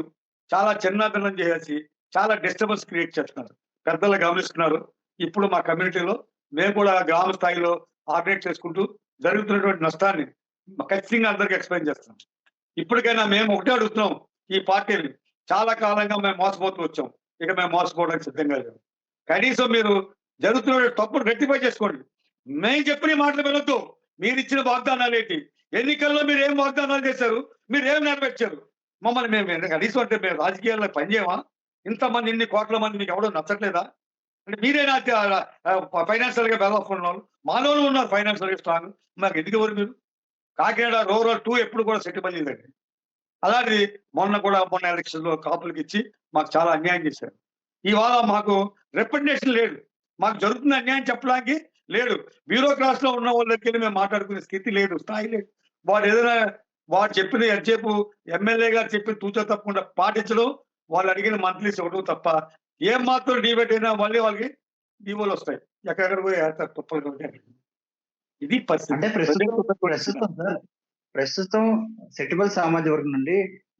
చాలా చిన్నదనం చేసి చాలా డిస్టర్బెన్స్ క్రియేట్ చేస్తున్నారు. పెద్దలు గమనిస్తున్నారు. ఇప్పుడు మా కమ్యూనిటీలో మేము కూడా గ్రామ స్థాయిలో ఆర్గనైజ్ చేసుకుంటూ జరుగుతున్నటువంటి నష్టాన్ని ఖచ్చితంగా అందరికి ఎక్స్ప్లెయిన్ చేస్తాం. ఇప్పటికైనా మేము ఒకటే అడుగుతున్నాం, ఈ పార్టీని చాలా కాలంగా మేము మోసపోతూ వచ్చాం. ఇక మేము మోసపోవడానికి సిద్ధంగా లేము. కనీసం మీరు జరుగుతున్న తప్పును రెక్టిఫై చేసుకోండి. మేము చెప్పిన మాటలు వినొద్దు. మీరు ఇచ్చిన వాగ్దానాలు ఏంటి? ఎన్నికల్లో మీరు ఏం వాగ్దానాలు చేశారు? మీరు ఏం నెరవేర్చారు? మమ్మల్ని మేము కనీసం అంటే మేము రాజకీయాల్లో పనిచేయమా? ఇంతమంది ఇన్ని కోట్ల మంది మీకు ఎవడో నచ్చట్లేదా? అంటే మీరేనా ఫైనాన్షియల్ గా వెల్ ఆఫ్ ఉన్న వాళ్ళు? మాలోనూ ఉన్నారు ఫైనాన్షియల్ గా స్ట్రాంగ్. మాకు ఎందుకు ఎవరు మీరు? కాకినాడ రూరల్ 2 ఎప్పుడు కూడా సెటిల్ అయ్యిందండి. అలాంటిది మొన్న ఎలక్షన్ లో కాపులకి ఇచ్చి మాకు చాలా అన్యాయం చేశారు. ఇవాళ మాకు రిప్రజెంటేషన్ లేదు. మాకు జరుగుతున్న అన్యాయం చెప్పడానికి లేదు. బ్యూరోక్రాట్స్ లో ఉన్న వాళ్ళ దగ్గర మేము మాట్లాడుకునే స్థితి లేదు, స్థాయి లేదు. వాడు చెప్పిన ఎంతసేపు ఎమ్మెల్యే గారు చెప్పిన తూచా తప్పకుండా పాటించడం, వాళ్ళు అడిగిన మంత్లీస్ ఇవ్వడం తప్ప ఏం మాత్రం డిబేట్ అయినా మళ్ళీ వాళ్ళకి డివోలు వస్తాయి. ఎక్కడెక్కడ పోయి తుప్పలు. ఇది పరిస్థితి. అంటే ప్రస్తుతం సెట్టిబుల్ సామాజిక వర్గం నుండి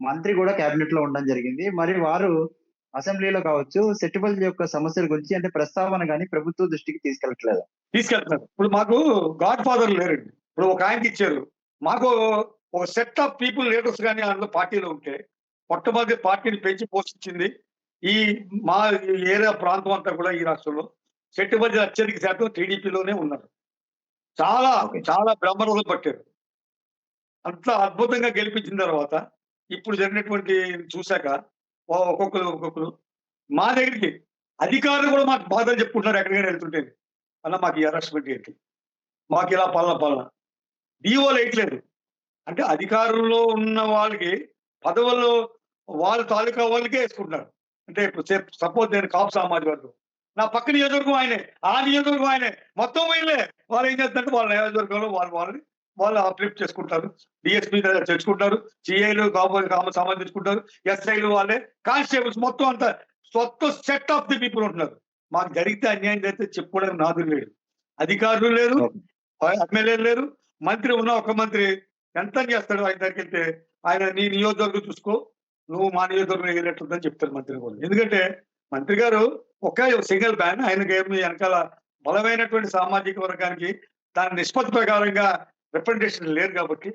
మంత్రి కూడా కేబినెట్ లో ఉండడం జరిగింది. మరి వారు అసెంబ్లీలో కావచ్చు సెట్టిబుల్ యొక్క సమస్యల గురించి అంటే ప్రస్తావన గానీ ప్రభుత్వ దృష్టికి తీసుకెళ్లట్లేదు. ఇప్పుడు మాకు గాడ్ ఫాదర్ లేరండి. ఇప్పుడు ఒక ఆయనకి ఇచ్చారు. మాకు ఒక సెట్ ఆఫ్ పీపుల్ లీడర్స్ కానీ అందులో పార్టీలో ఉంటే మొట్టమొదటి పార్టీని పెంచి పోషించింది ఈ మా ఏరియా ప్రాంతం అంతా కూడా ఈ రాష్ట్రంలో సెట్టిబల్ అత్యధిక శాతం టీడీపీలోనే ఉన్నారు. చాలా చాలా బ్రహ్మరథం పట్టారు. అంత అద్భుతంగా గెలిపించిన తర్వాత ఇప్పుడు జరిగినటువంటి చూశాక ఒక్కొక్కరు మా దగ్గరికి అధికారులు కూడా మాకు బాధలు చెప్పుకుంటున్నారు. ఎక్కడికైనా వెళ్తుంటే అలా మాకు ఈ అరెస్ట్మెంట్ ఏంటి, మాకు ఇలా పాలన డిఓలు వేయట్లేదు. అంటే అధికారంలో ఉన్న వాళ్ళకి పదవుల్లో వాళ్ళ తాలూకా వాళ్ళకే వేసుకుంటున్నారు. అంటే ఇప్పుడు సపోజ్ నేను కాపు సామాజిక వర్గం, నా పక్క నియోజకవర్గం ఆయనే, ఆ నియోజకవర్గం ఆయనే, మొత్తం వీళ్ళే. వాళ్ళు ఏం చేస్తారంటే వాళ్ళ నియోజకవర్గంలో వాళ్ళు అప్లిఫ్ట్ చేసుకుంటారు. డిఎస్పీ తెచ్చుకుంటారు, సిఐలు కామ సామాజిక తెచ్చుకుంటారు, ఎస్ఐలు వాళ్ళే, కానిస్టేబుల్స్ మొత్తం అంతా సెట్ ఆఫ్ ది పీపుల్ ఉంటున్నారు. మాకు జరిగితే అన్యాయం జరిగితే చెప్పుకోవడానికి నాదులు లేరు, అధికారులు లేరు, ఎమ్మెల్యేలు లేరు. మంత్రి ఉన్న ఒక మంత్రి ఎంత చేస్తాడు? ఆయన దగ్గరికి వెళ్తే ఆయన నీ నియోజకవర్గం చూసుకో, నువ్వు మా నియోజకవర్గం వెళ్ళట్టుందని చెప్తారు మంత్రి కూడా. ఎందుకంటే మంత్రి గారు ఒకే సింగిల్ బ్యాన్, ఆయనకి ఏమి వెనకాల బలమైనటువంటి సామాజిక వర్గానికి దాని నిష్పత్తి ప్రకారంగా రిప్రజెంటేషన్ లేదు కాబట్టి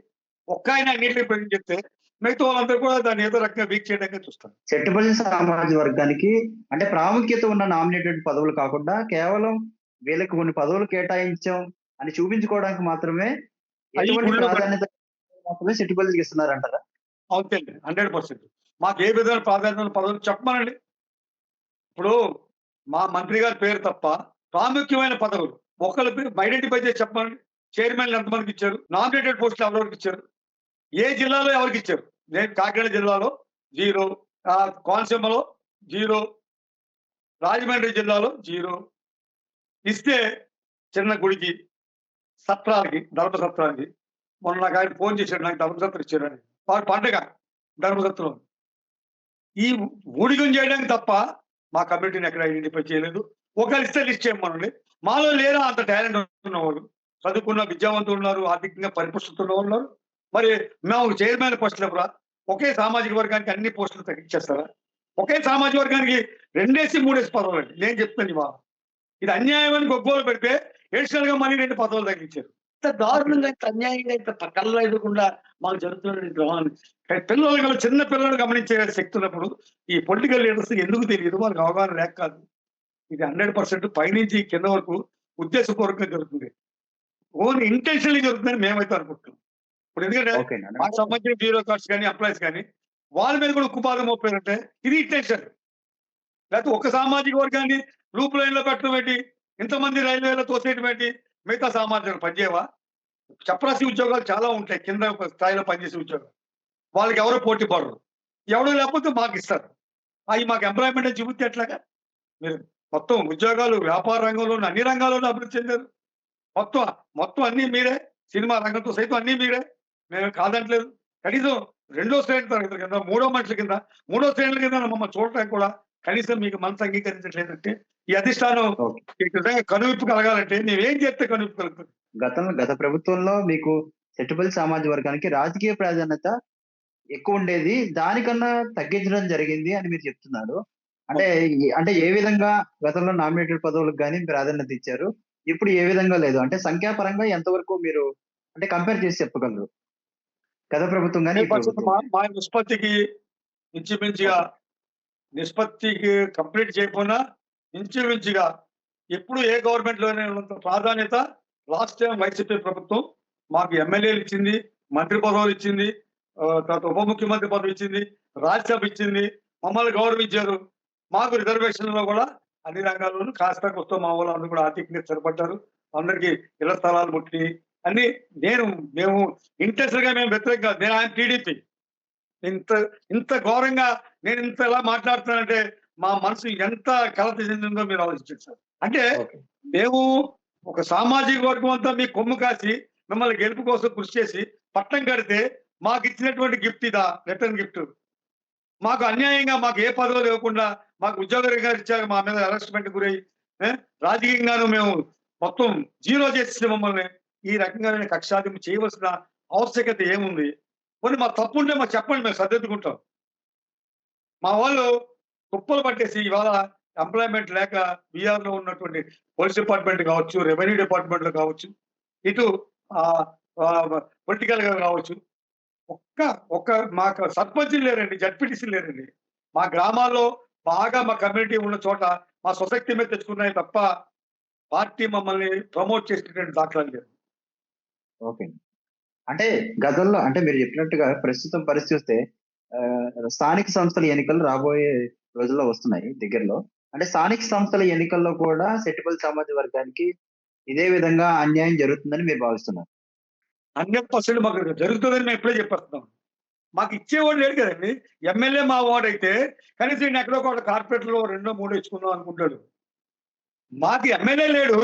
ఒక్క ఆయన అన్నింటినీ రిప్రజెంట్ చేస్తే మిగతా వాళ్ళందరూ కూడా దాన్ని ఏదో రకంగా వీక్ చేయడానికి చూస్తారు. సెట్టిబుల్ సామాజిక వర్గానికి అంటే ప్రాముఖ్యత ఉన్న నామినేటెడ్ పదవులు కాకుండా కేవలం వీళ్ళకి కొన్ని పదవులు కేటాయించాం అని చూపించుకోవడానికి మాత్రమే ప్రాధాన్యత మాత్రమే సెట్టిబుల్ ఇస్తున్నారంటారా? అవుతుంది 100%. మాకు ఏ విధమైన ప్రాధాన్యత పదవులు చెప్పమనండి. ఇప్పుడు మా మంత్రి గారి పేరు తప్ప ప్రాముఖ్యమైన పదవులు ఒకళ్ళ పేరు ఐడెంటిఫై చేసి చెప్పమనండి. చైర్మన్లు ఎంతమందికి ఇచ్చారు? నామినేటెడ్ పోస్టులు ఎవరెవరికి ఇచ్చారు? ఏ జిల్లాలో ఎవరికిచ్చారు? నేను కాకినాడ జిల్లాలో 0, కోనసీమలో 0, రాజమండ్రి జిల్లాలో 0 ఇస్తే చిన్న గుడికి, సత్రాలకి, ధర్మ సత్రాలకి. మొన్న నాకాయన ఫోన్ చేశాడు. నాకు ధర్మసత్రం ఇచ్చారని. వాడి పండగ ధర్మసత్రం. ఈ ఊడిగం చేయడానికి తప్ప మా కమ్యూనిటీని ఎక్కడ ఐడెంటిఫై చేయలేదు. ఒకవేళ ఇస్తే లిస్ట్ చేయమనండి. మాలో లేరా అంత టాలెంట్ ఉన్నవాళ్ళు. చదువుకున్న విద్యావంతులు ఉన్నారు, ఆర్థికంగా పరిపుష్టత ఉన్నవాళ్ళు ఉన్నారు. మరి మేము చైర్మన్ పోస్టులు ఇవ్వరా? ఒకే సామాజిక వర్గానికి అన్ని పోస్టులు తగ్గించేస్తారా? ఒకే సామాజిక వర్గానికి 2 3 పదవులండి. నేను చెప్తాను ఇవాళ. ఇది అన్యాయం అని గొగ్గోలు పెడితే అడిషనల్ గా మళ్ళీ 2 పదవులు తగ్గించారు. ఇంత దారుణంగా, ఇంత అన్యాయంగా, ఇంత కళ్ళ ఎదురకుండా మాకు జరుగుతున్న ద్రోహాన్ని పిల్లలు చిన్న పిల్లలు గమనించే శక్తి ఉన్నప్పుడు ఈ పొలిటికల్ లీడర్స్ ఎందుకు తెలియదు? వాళ్ళకి అవగాహన లేక కాదు. ఇది 100% పైనుంచి కింద వరకు ఉద్దేశపూర్వకంగా జరుగుతుంది. ఓన్లీ ఇంటెన్షనల్లీ జరుగుతుందని మేమైతే అనుకుంటున్నాం. ఇప్పుడు ఎందుకంటే ఓకేనండి. మాకు సంబంధించిన బ్యూరోక్రాట్స్ కానీ, ఎంప్లాయీస్ కానీ వాళ్ళ మీద కూడా ఉక్కుపాదం మోపారంటే ఇది ఇంటెన్షన్. లేకపోతే ఒక సామాజిక వర్గాన్ని లూప్ లైన్ లో పెట్టడం ఏంటి? ఇంతమంది రైల్వేలో తోసేయడం ఏంటి? మిగతా సామాజిక పనిచేయవా? చపరాసి ఉద్యోగాలు చాలా ఉంటాయి. కింద స్థాయిలో పనిచేసే ఉద్యోగాలు. వాళ్ళకి ఎవరో పోటీ పడరు. ఎవరు లేకపోతే మాకు ఇస్తారు. అవి మాకు ఎంప్లాయ్మెంట్ అని చూపిస్తే ఎట్లాగా? మీరు మొత్తం ఉద్యోగాలు వ్యాపార రంగంలోను అన్ని రంగాల్లోనూ అభివృద్ధి చెందారు. మొత్తం మొత్తం అన్నీ మీరే. సినిమా రంగంతో సైతం అన్నీ మీరే. మేము కాదంటలేదు. కనీసం రెండో శ్రేణి తరగతుల కింద, మూడో మనుషుల కింద, మూడో శ్రేణుల కింద మమ్మల్ని చూడటానికి కూడా కనీసం మీకు మనసు అంగీకరించట్లేదంటే ఈ అధిష్టానం ఓకే. మీకు నిజంగా కనువిప్పు కలగాలంటే మేమేం చేస్తే కనువిప్పు కలుగుతుంది? గత ప్రభుత్వంలో మీకు సెట్టుపల్లి సామాజిక వర్గానికి రాజకీయ ప్రాధాన్యత ఎక్కువ ఉండేది. దానికన్నా తగ్గించడం జరిగింది అని మీరు చెప్తున్నారు. అంటే అంటే ఏ విధంగా గతంలో నామినేటెడ్ పదవులకు గాని ప్రాధాన్యత ఇచ్చారు? ఇప్పుడు ఏ విధంగా లేదు? అంటే సంఖ్యాపరంగా ఎంతవరకు మీరు అంటే కంపేర్ చేసి చెప్పగలరు? గత ప్రభుత్వం గాని, ఈ ప్రభుత్వం మా గాని. మా నిష్పత్తికి ఇంచుమించుగా నిష్పత్తికి కంప్లీట్ చేయకపోయినా ఇంచుమించుగా ఎప్పుడు ఏ గవర్నమెంట్ లోనే ఉన్నంత ప్రాధాన్యత లాస్ట్ టైం వైసీపీ ప్రభుత్వం మాకు ఎమ్మెల్యేలు ఇచ్చింది, మంత్రి పదవులు ఇచ్చింది, తర్వాత ఉప ముఖ్యమంత్రి పదవి ఇచ్చింది, రాజ్యసభ ఇచ్చింది, మమ్మల్ని గౌరవించారు. మాకు రిజర్వేషన్ లో కూడా అన్ని రంగాల్లోనూ కాస్త కొత్త మా వాళ్ళు అందరూ కూడా ఆర్థికంగా స్థిరపడ్డారు. అందరికీ ఇళ్ల స్థలాలు ముట్టి అన్ని మేము ఇంట్రెస్ట్ గా మేము వ్యతిరేకంగా నేను ఆయన టీడీపీ ఇంత ఇంత ఘోరంగా నేను ఇంత ఎలా మాట్లాడుతున్నానంటే మా మనసు ఎంత కలత చెందిందో మీరు ఆలోచించండి సార్. అంటే ఓకే. మేము ఒక సామాజిక వర్గం అంతా మీ కొమ్ము కాసి మిమ్మల్ని గెలుపు కోసం కృషి చేసి పట్టం కడితే మాకు ఇచ్చినటువంటి గిఫ్ట్ ఇదా? Return gift. మాకు అన్యాయంగా మాకు ఏ పదవులు ఇవ్వకుండా మాకు ఉద్యోగరీత్యా ఇచ్చాక మా మీద హెరాస్మెంట్ గురై రాజకీయంగాను మేము మొత్తం జీరో చేసిన మమ్మల్ని ఈ రకంగా కక్షాదింపు చేయవలసిన ఆవశ్యకత ఏముంది? కొన్ని మా తప్పు ఉంటే మాకు చెప్పండి, మేము సర్దిద్దుకుంటాం. మా వాళ్ళు కుప్పలు పట్టేసి ఇవాళ ఎంప్లాయ్మెంట్ లేక బీఆర్ లో ఉన్నటువంటి పోలీస్ డిపార్ట్మెంట్ కావచ్చు, రెవెన్యూ డిపార్ట్మెంట్ లో కావచ్చు, ఇటు పొలిటికల్ గా కావచ్చు, ఒక్క మాకు సర్పంచులు లేరండి, జడ్పీటీసీ లేరండి. మా గ్రామాల్లో బాగా మా కమ్యూనిటీ ఉన్న చోట మా సొసైటీ మీద తెచ్చుకున్నాయి తప్ప పార్టీ మమ్మల్ని ప్రమోట్ చేసినటువంటి దాఖలాలు లేవు. ఓకే. అంటే గతంలో అంటే మీరు చెప్పినట్టుగా ప్రస్తుతం పరిస్థితి చూస్తే స్థానిక సంస్థల ఎన్నికలు రాబోయే రోజుల్లో వస్తున్నాయి దగ్గరలో. అంటే స్థానిక సంస్థల ఎన్నికల్లో కూడా సెట్టుపల్లి సామాజిక వర్గానికి ఇదే విధంగా అన్యాయం జరుగుతుందని మీరు భావిస్తున్నారు? 100% మాకు జరుగుతుందని మేము ఎప్పుడే చెప్పేస్తున్నాం. మాకు ఇచ్చేవాడు లేడు కదండి. ఎమ్మెల్యే మా వాడైతే కనీసం ఈయన ఎక్కడో ఒక కార్పొరేటర్‌లో 2 3 ఇచ్చుకుందాం అనుకుంటాడు. మాకు ఎమ్మెల్యే లేడు.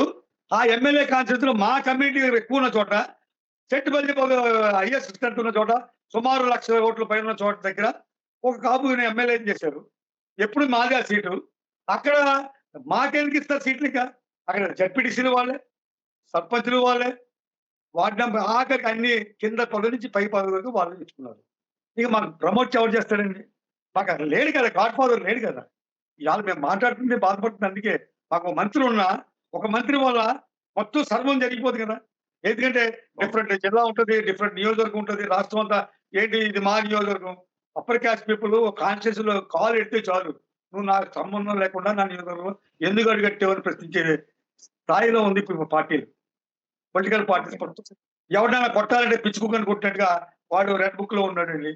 ఆ ఎమ్మెల్యే కాన్స్టిట్యూన్సీలో మా కమ్యూనిటీ ఎక్కువ ఉన్న చోట, సెట్టుపల్లి హైయెస్ట్ స్ట్రెంత్ ఉన్న చోట, సుమారు 1,00,000 ఓట్ల పైన ఉన్న చోట దగ్గర ఒక కాపుని ఎమ్మెల్యేని చేశారు. ఎప్పుడు మాదే ఆ సీటు. అక్కడ మాకెందుకు ఇస్తారు సీట్లు ఇక? అక్కడ జడ్పీటీసీలు వాళ్ళే, సర్పంచులు వాళ్ళే, వార్డ్ నంబర్ ఆఖరికి అన్ని కింద పదవి నుంచి పై పదవి వరకు వాళ్ళు ఇచ్చుకున్నారు. ఇక మాకు ప్రమోట్ ఎవరు చేస్తాడండి? మాకు అక్కడ లేడు కదా, గాడ్ ఫాదర్ లేడు కదా. ఇవాళ మేము మాట్లాడుతుంది బాధపడుతుంది అందుకే. మాకు మంత్రి ఉన్నా ఒక మంత్రి వల్ల మొత్తం సర్వం జరిగిపోతుంది కదా. ఎందుకంటే డిఫరెంట్ జిల్లా ఉంటది, డిఫరెంట్ నియోజకవర్గం ఉంటది, రాష్ట్రం అంతా ఏంటి ఇది మా నియోజకవర్గం. అప్పర్ క్యాస్ట్ పీపుల్ కాన్షియస్ లో కాల్ ఎడితే చాలు, నువ్వు నాకు సంబంధం లేకుండా నా నియోజకవర్గం ఎందుకు అడిగట్టేవని ప్రశ్నించే స్థాయిలో ఉంది ఇప్పుడు పార్టీలు, పొలిటికల్ పార్టీస్. ఎవరైనా కొట్టాలంటే పిచ్చుకుని కొట్టినట్టుగా వాడు రెడ్ బుక్ లో ఉన్నాడండి.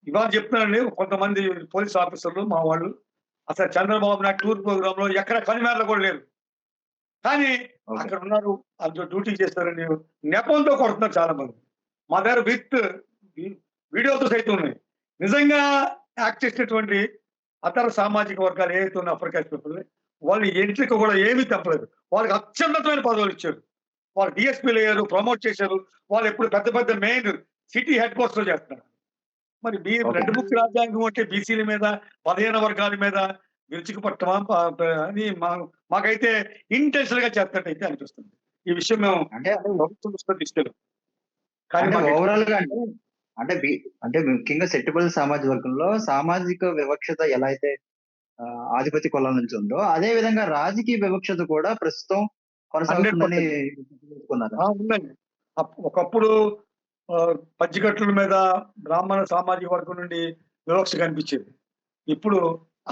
ఇవాళ చెప్తున్నానండి, కొంతమంది పోలీస్ ఆఫీసర్లు మా వాళ్ళు అసలు చంద్రబాబు నాయుడు టూర్ ప్రోగ్రామ్ లో ఎక్కడ కనిమేరలు కూడా లేరు. కానీ అక్కడ ఉన్నారు, అందులో డ్యూటీ చేస్తారని నెపంతో కొడుతున్నారు చాలా మంది. మా దగ్గర విత్ వీడియోతో సైతం ఉన్నాయి. నిజంగా యాక్ట్ చేసినటువంటి అతర సామాజిక వర్గాలు ఏవైతే ఉన్నాయో అప్పర్ కాస్ట్ పీపుల్, వాళ్ళు ఎంట్లిక కూడా ఏమీ తప్పలేదు. వాళ్ళకి అత్యున్నతమైన పదవులిచ్చారు. వాళ్ళు డీఎస్పీలయ్యారు, ప్రమోట్ చేశారు. వాళ్ళెప్పుడు పెద్ద పెద్ద మెయిన్ సిటీ హెడ్ క్వార్టర్స్‌లో చేస్తున్నారు. మరి ఓకే. బ్లడ్ బుక్ రాజ్యాంగం అంటే బీసీల మీద, బలహీన వర్గాల మీద విరుచుకుపట్టమా అని మాకైతే ఇంటెన్షనల్‌గా చేస్తున్నట్టయితే అనిపిస్తుంది. ఈ విషయం మేము అంటే ప్రభుత్వం దృష్టిలో తీసుకెళ్ళాం. కానీ అంటే మాకు ఓవరాల్‌గా అంటే బి అంటే ముఖ్యంగా సెట్టిబుల్ సామాజిక వర్గంలో సామాజిక వివక్షత ఎలా అయితే ఆధిపత్య కులాల నుంచి ఉందో, అదే విధంగా రాజకీయ వివక్షత కూడా ప్రస్తుతం కొనసాగుతుందని 100% తెలుసుకున్నారా? ఉందండి. ఒకప్పుడు పచ్చికట్ల మీద బ్రాహ్మణ సామాజిక వర్గం నుండి వివక్ష కనిపించేది. ఇప్పుడు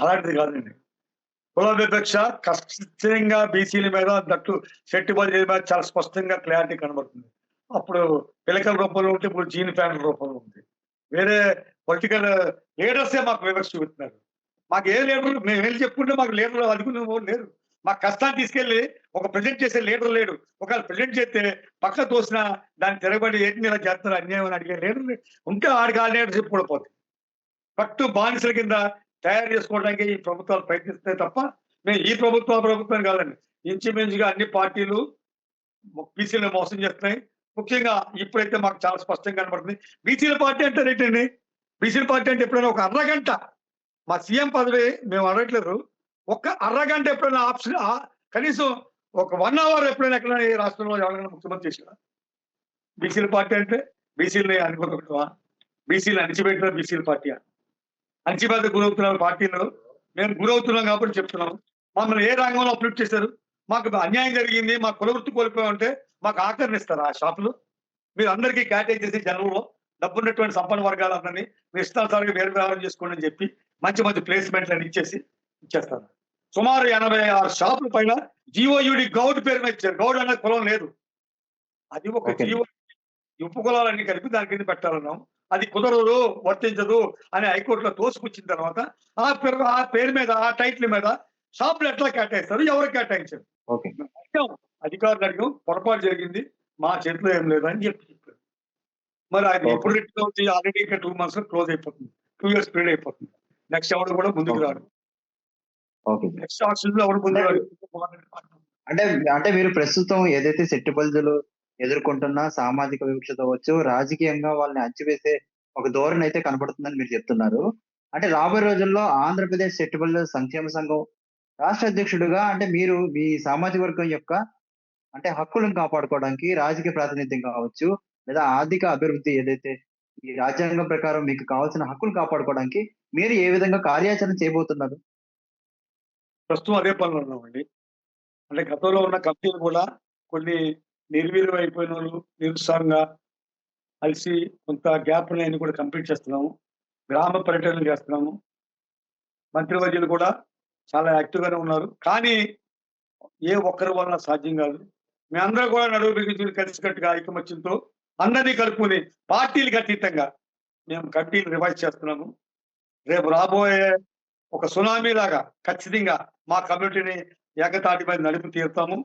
అలాంటిది కాదండి. కుల వివక్ష ఖచ్చితంగా బీసీల మీద దట్టు శెట్టి బలిజీల మీద చాలా స్పష్టంగా క్లారిటీ కనబడుతుంది. అప్పుడు పిలకల రూపంలో ఉంటే ఇప్పుడు జీన్ ప్యాంట్ల రూపంలో ఉంది. వేరే పొలిటికల్ లీడర్సే మాకు వివక్ష చూపుతున్నారు. మాకు ఏ లీడర్ మేము వెళ్ళి చెప్పుకుంటే మాకు లీడర్ అదుకునే వాళ్ళు లేరు. మా కష్టాన్ని తీసుకెళ్ళి ఒక ప్రెజెంట్ చేసే లీడర్ లేడు. ఒకవేళ ప్రెజెంట్ చేస్తే పక్క తోసినా దాన్ని తిరగబడి ఏంటి ఇలా చేస్తున్నారు అన్యాయం అని అడిగే లీడర్ ఉంటే ఆడికి ఆ లీడర్‌షిప్ కూడా పోతుంది. పట్టు బానిసల కింద తయారు చేసుకోవడానికి ఈ ప్రభుత్వాలు ప్రయత్నిస్తాయి తప్ప, మేము ఈ ప్రభుత్వం, ఆ ప్రభుత్వం కాదండి. ఇంచుమించుగా అన్ని పార్టీలు బీసీలను మోసం చేస్తున్నాయి. ముఖ్యంగా ఇప్పుడైతే మాకు చాలా స్పష్టంగా కనబడుతుంది. బీసీల పార్టీ అంటారేంటండి? బీసీల పార్టీ అంటే ఎప్పుడైనా ఒక అరగంట మా సీఎం పదవి మేము అడగట్లేదు. ఒక్క అరగంట ఎప్పుడైనా కనీసం ఒక 1 అవర్ ఎప్పుడైనా ఎక్కడైనా ఈ రాష్ట్రంలో ఎవరైనా ముఖ్యమంత్రి చేశారా? బీసీల పార్టీ అంటే బీసీలని అనుకోగలుగుతామా? బీసీలు అణిచిపెట్టిన బీసీల పార్టీయా? అణచివేతకు గురవుతున్న పార్టీలో మేము గురవుతున్నాం కాబట్టి చెప్తున్నాం. మమ్మల్ని ఏ రంగంలో అప్‌లిఫ్ట్ చేశారు? మాకు అన్యాయం జరిగింది. మా కుల వృత్తి కోల్పోయామంటే మాకు ఆఖరినిస్తారా ఆ షాపులు? మీరు అందరికీ కేటాయించేసి చేసి జనంలో డబ్బున్నటువంటి సంపన్న వర్గాలందరినీ మీ ఇష్టానుసారంగా వేరు వ్యవహారం చేసుకోండి అని చెప్పి మంచి మంచి ప్లేస్‌మెంట్‌లని ఇచ్చేస్తారు. సుమారు 86 షాపుల పైన జీఓయూడీ గౌడ్ పేరు మీద ఇచ్చారు. గౌడ్ అనే కులం లేదు. అది ఒక ఓకే. జీవో ఈ ఉపకులాలన్నీ కలిపి దాని కింద పెట్టాలన్నాం. అది కుదరదు, వర్తించదు అని హైకోర్టులో తోసిపుచ్చిన తర్వాత ఆ పేరు మీద, ఆ టైటిల్ మీద షాపులు ఎట్లా కేటాయిస్తారు? ఎవరు కేటాయించారు? ఓకే. మేము అడిగాం. అధికారులు అడిగాం. పొరపాటు జరిగింది. మా చేతిలో ఏం లేదు అని చెప్పారు. మరి అది ఓకే. ఎప్పుడు రిటర్న్ అవుతుంది? ఆల్రెడీ ఇంకా 2 మంత్స్‌లో క్లోజ్ అయిపోతుంది. 2 ఇయర్స్ పీరియడ్ అయిపోతుంది. నెక్స్ట్ ఎవడు కూడా ముందుకు ఓకే. రాడు. ఓకే. నెక్స్ట్ ఆప్షన్‌లో ఎవడు ముందుకు రాడు. అంటే అంటే మీరు ప్రస్తుతం ఏదైతే సెట్టిబల్జులు ఎదుర్కొంటున్న సామాజిక వివక్షత అవ్వచ్చు, రాజకీయంగా వాళ్ళని అణచివేసే ఒక ధోరణి అయితే కనపడుతుందని మీరు చెప్తున్నారు. అంటే రాబోయే రోజుల్లో ఆంధ్రప్రదేశ్ సెట్టిబుల్ సంక్షేమ సంఘం రాష్ట్ర అధ్యక్షుడిగా అంటే మీరు మీ సామాజిక వర్గం యొక్క అంటే హక్కులను కాపాడుకోవడానికి రాజకీయ ప్రాతినిధ్యం కావచ్చు, లేదా ఆర్థిక అభివృద్ధి ఏదైతే ఈ రాజ్యాంగం ప్రకారం మీకు కావాల్సిన హక్కులు కాపాడుకోవడానికి మీరు ఏ విధంగా కార్యాచరణ చేయబోతున్నారు? ప్రస్తుతం అదే పనిలో ఉన్నామండి. అంటే గతంలో ఉన్న కంపెనీలు కూడా కొన్ని నిర్వీర్యం అయిపోయినోళ్ళు నిరుత్సాహంగా కలిసి కొంత గ్యాప్ ఉన్నాయన్ని కూడా కంప్లీట్ చేస్తున్నాము. గ్రామ పర్యటనలు చేస్తున్నాము. మంత్రివర్యులు కూడా చాలా యాక్టివ్ గానే ఉన్నారు. కానీ ఏ ఒక్కరి వలన సాధ్యం కాదు. మేమందరం కూడా నడుము బిగించి కలిసికట్టుగా ఐకమత్యంతో అందరినీ కలుపుకొని పార్టీలకు అతీతంగా మేము కమిటీలు రివైజ్ చేస్తున్నాము. రేపు రాబోయే ఒక సునామీ లాగా ఖచ్చితంగా మా కమ్యూనిటీని ఏకతాటి మీద నడిపి తీరుతాము.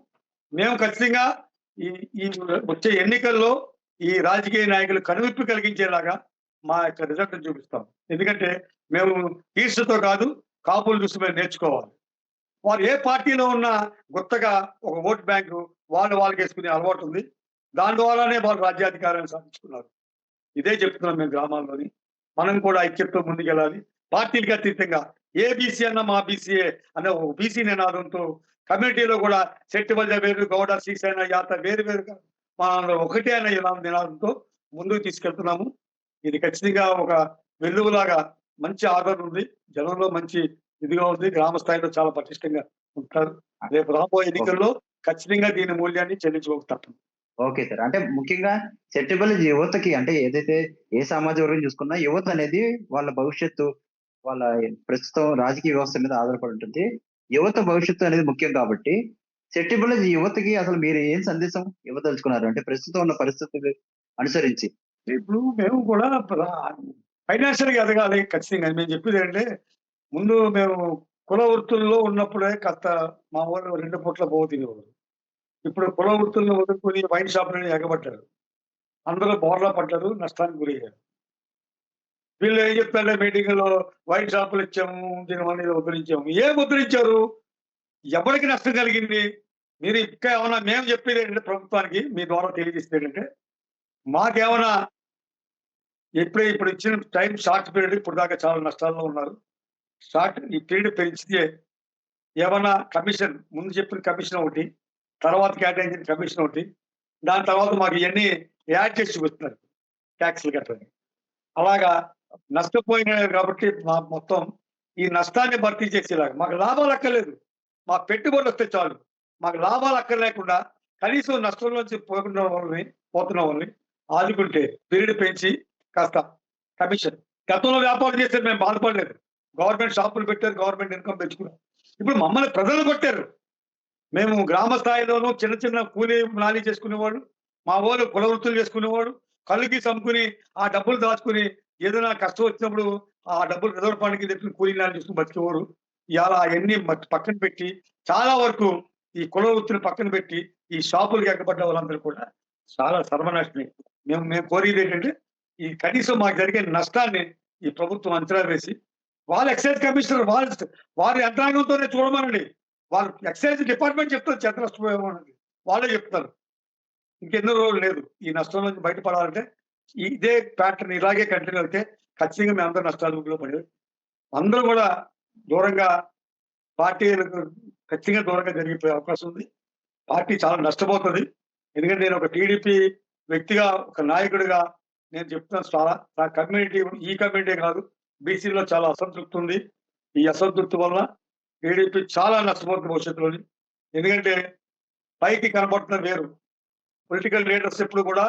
మేము ఖచ్చితంగా ఈ ఈ వచ్చే ఎన్నికల్లో ఈ రాజకీయ నాయకులు కనువిప్పు కలిగించేలాగా మా యొక్క రిజల్ట్‌ని చూపిస్తాం. ఎందుకంటే మేము ఈర్ష్యతో కాదు, కాపులు చూసి మేము నేర్చుకోవాలి. వారు ఏ పార్టీలో ఉన్నా గుత్తగా ఒక ఓట్ బ్యాంకు వాళ్ళకేసుకునే అలవాటు ఉంది. దాని ద్వారానే వాళ్ళు రాజ్యాధికారాన్ని సాధించుకున్నారు. ఇదే చెప్తున్నాం మేము గ్రామాల్లోని. మనం కూడా ఐక్యతతో ముందుకెళ్ళాలి. పార్టీలకి అతీతంగా ఏ బీసీ అన్నా మా బీసీయే అనే ఒక బీసీ నినాదంతో కమ్యూనిటీలో కూడా శెట్టి బలిజ వేరు, గౌడ, శ్రీశైన, యాత వేరుగా మనందరం ఒకటే అనే నినాదంతో ముందుకు తీసుకెళ్తున్నాము. ఇది ఖచ్చితంగా ఒక వెల్లువలాగా మంచి ఆదరణ ఉంది. జనంలో మంచి ఇదిగా ఉంది. గ్రామ స్థాయిలో చాలా పటిష్టంగా ఉంటారు. రేపు రాబోయే ఓకే. ఎన్నికల్లో ఖచ్చితంగా దీని మూల్యాన్ని చెల్లించుకోక తప్పదు. Okay sir. అంటే ముఖ్యంగా సెట్టిబుల్ యువతకి అంటే ఏదైతే ఏ సామాజిక వర్గం చూసుకున్నా యువత అనేది వాళ్ళ భవిష్యత్తు, వాళ్ళ ప్రస్తుతం రాజకీయ వ్యవస్థ మీద ఆధారపడి ఉంటుంది. యువత భవిష్యత్తు అనేది ముఖ్యం కాబట్టి సెట్టిబుల్ యువతకి అసలు మీరు ఏం సందేశం ఇవ్వదలుచుకున్నారు? అంటే ప్రస్తుతం ఉన్న పరిస్థితులు అనుసరించి. ఇప్పుడు మేము కూడా ఫైనాన్షియల్‌గా ఎదగాలి ఖచ్చితంగా. మేము చెప్పేదేంటంటే, ముందు మేము కుల వృత్తుల్లో ఉన్నప్పుడే కాస్త మా వోళ్ళు 2 పూట్ల బువ్వ తినేవారు. ఇప్పుడు కుల వృత్తులను వదులుకొని వైన్ షాపులని ఎగబడ్డారు. అందరూ బోర్లా పడ్డారు. నష్టానికి గురయ్యారు. వీళ్ళు ఏం చెప్తారు మీటింగ్ లో, వైన్ షాపులు ఇచ్చాము, దీనివల్ల ఇది ముద్రించాము. ఏం ముద్రించారు? ఎవరికి నష్టం కలిగింది? మీరు ఇంకా ఏమన్నా మేము చెప్పేది ఏంటంటే ప్రభుత్వానికి మీ ద్వారా తెలియజేసేది ఏంటంటే, మాకేమన్నా ఇప్పుడు ఇచ్చిన టైం షార్ట్ పీరియడ్, ఇప్పుడు దాకా చాలా నష్టాల్లో ఉన్నారు. ఈ పీరియడ్ పెంచితే ఏమన్నా కమిషన్, ముందు చెప్పిన కమిషన్ ఒకటి, తర్వాత కేటాయించిన కమిషన్ ఒకటి, దాని తర్వాత మాకు ఇవన్నీ యాడ్ చేసి చూపిస్తున్నారు ట్యాక్స్లు కట్టండి. అలాగా నష్టపోయినారు కాబట్టి మొత్తం ఈ నష్టాన్ని భర్తీ చేసేలాగా మాకు లాభాలు అక్కర్లేదు, మాకు పెట్టుబడులు వస్తే చాలు. మాకు లాభాలు అక్కర్లేకుండా కనీసం నష్టంలోంచి పోతున్న వాళ్ళని ఆదుకుంటే పీరియడ్ పెంచి కాస్త కమిషన్. గతంలో వ్యాపారం చేస్తే మేము బాధపడలేదు. గవర్నమెంట్ షాపులు పెట్టారు, గవర్నమెంట్ ఇన్కమ్ పెంచుకున్నాం. ఇప్పుడు మమ్మల్ని ప్రజలు కొట్టారు. మేము గ్రామ స్థాయిలోనూ చిన్న చిన్న కూలీ నాలి చేసుకునేవాడు, మా వాళ్ళు కుల వృత్తులు చేసుకునేవాడు, కళ్ళుకి సమ్ముకుని ఆ డబ్బులు దాచుకుని ఏదైనా కష్టం వచ్చినప్పుడు ఆ డబ్బులు రిజర్వ్ ఫండ్‌కి తెచ్చుకుని కూలీ నాలి చేసుకుని బతికేవారు. ఇవాళ అవన్నీ పక్కన పెట్టి చాలా వరకు ఈ కుల వృత్తిని పక్కన పెట్టి ఈ షాపులకు ఎక్కబడ్డ వాళ్ళందరూ కూడా చాలా సర్వనాశనమే. మేము కోరేది ఏంటంటే, ఈ కనీసం మాకు జరిగే నష్టాన్ని ఈ ప్రభుత్వం అంచనా వేసి, వాళ్ళ ఎక్సైజ్ కమిషనర్ వారి యంత్రాంగంతోనే చూడమనండి. వాళ్ళు ఎక్సైజ్ డిపార్ట్మెంట్ చెప్తారు చెత్త నష్టపోయాము అనేది. వాళ్ళే చెప్తారు. ఇంకెన్నో రోజులు లేదు. ఈ నష్టం నుంచి బయటపడాలంటే ఇదే ప్యాటర్న్ ఇలాగే కంటిన్యూ అయితే ఖచ్చితంగా మేమందరం నష్టాల్లో పడేది. అందరూ కూడా దూరంగా, పార్టీలకు ఖచ్చితంగా దూరంగా జరిగిపోయే అవకాశం ఉంది. పార్టీ చాలా నష్టపోతుంది. ఎందుకంటే నేను ఒక టీడీపీ వ్యక్తిగా, ఒక నాయకుడిగా నేను చెప్తున్నాను. చాలా నా కమ్యూనిటీ, ఈ కమ్యూనిటీ కాదు, బీసీలో చాలా అసంతృప్తి ఉంది. ఈ అసంతృప్తి వల్ల టీడీపీ చాలా నష్టపోతుంది భవిష్యత్తులోని. ఎందుకంటే పైకి కనబడుతున్న వేరు. పొలిటికల్ లీడర్స్ ఎప్పుడు కూడా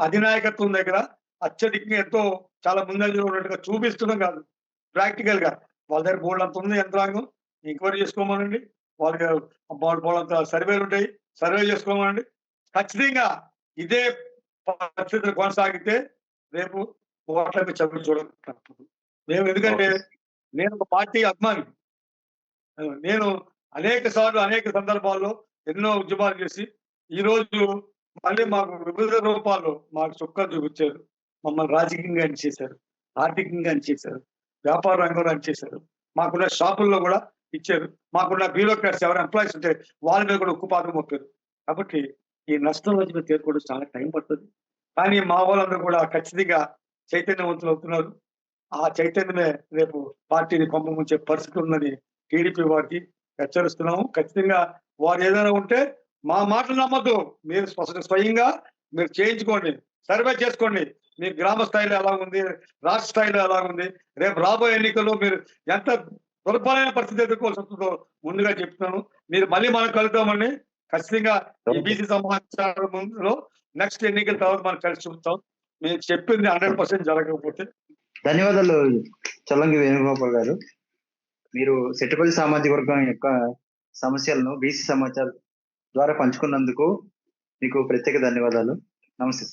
అధినాయకత్వం దగ్గర అత్యధికంగా ఎంతో చాలా ముందంజలో ఉన్నట్టుగా చూపిస్తున్నాం కాదు, ప్రాక్టికల్ గా వాళ్ళ దగ్గర బోర్డు అంత ఉంది యంత్రాంగం. ఎంక్వైరీ చేసుకోమనండి, వాళ్ళకి బోర్డంత సర్వేలు ఉంటాయి, సర్వే చేసుకోమనండి. ఖచ్చితంగా ఇదే పరిస్థితులు కొనసాగితే రేపు ఓట్లకి చదువు చూడాలి మేము. ఎందుకంటే నేను ఒక పార్టీ అభిమాని. నేను అనేక సార్లు అనేక సందర్భాల్లో ఎన్నో ఉద్యమాలు చేసి ఈ రోజు మళ్ళీ మాకు వివిధ రూపాల్లో మాకు చుక్కలు చూపించారు. మమ్మల్ని రాజకీయంగా చేశారు, ఆర్థికంగా చేశారు, వ్యాపార రంగంలో చేశారు. మాకున్న షాపుల్లో కూడా ఇచ్చారు. మాకున్న బ్యూరోక్రాట్స్ ఎవరు ఎంప్లాయీస్ ఉంటే వాళ్ళ మీద కూడా ఉక్కుపాదం మోపారు. కాబట్టి ఈ నష్టం నుంచి మేము తేరుకోవడం చాలా టైం పడుతుంది. కానీ మా వాళ్ళందరూ కూడా ఖచ్చితంగా చైతన్యవంతులు అవుతున్నారు. ఆ చైతన్యమే రేపు పార్టీని కొంప ముంచే పరిస్థితి ఉందని టీడీపీ వారికి హెచ్చరిస్తున్నాము. ఖచ్చితంగా వారు ఏదైనా ఉంటే మా మాటలు నమ్మద్దు. మీరు స్వయంగా మీరు చేయించుకోండి, సర్వే చేసుకోండి. మీ గ్రామ స్థాయిలో ఎలా ఉంది, రాష్ట్ర స్థాయిలో ఎలా ఉంది, రేపు రాబోయే ఎన్నికల్లో మీరు ఎంత దుర్బలమైన పరిస్థితి ఎదుర్కోవాల్సి వస్తుందో ముందుగా చెప్తున్నాను. మీరు మళ్ళీ మనం కలుద్దామని ఖచ్చితంగా ఈ బీసీ సమాచారం ముందులో నెక్స్ట్ ఎన్నికల తర్వాత మనం కలిసి చూపుతాం. మీరు చెప్పింది 100% జరగకపోతే. ధన్యవాదాలు చల్లంగి వేణుగోపాల్ గారు. మీరు సెట్టుపల్లి సామాజిక వర్గం యొక్క సమస్యలను బీసీ సమాచారం ద్వారా పంచుకున్నందుకు మీకు ప్రత్యేక ధన్యవాదాలు. నమస్తే.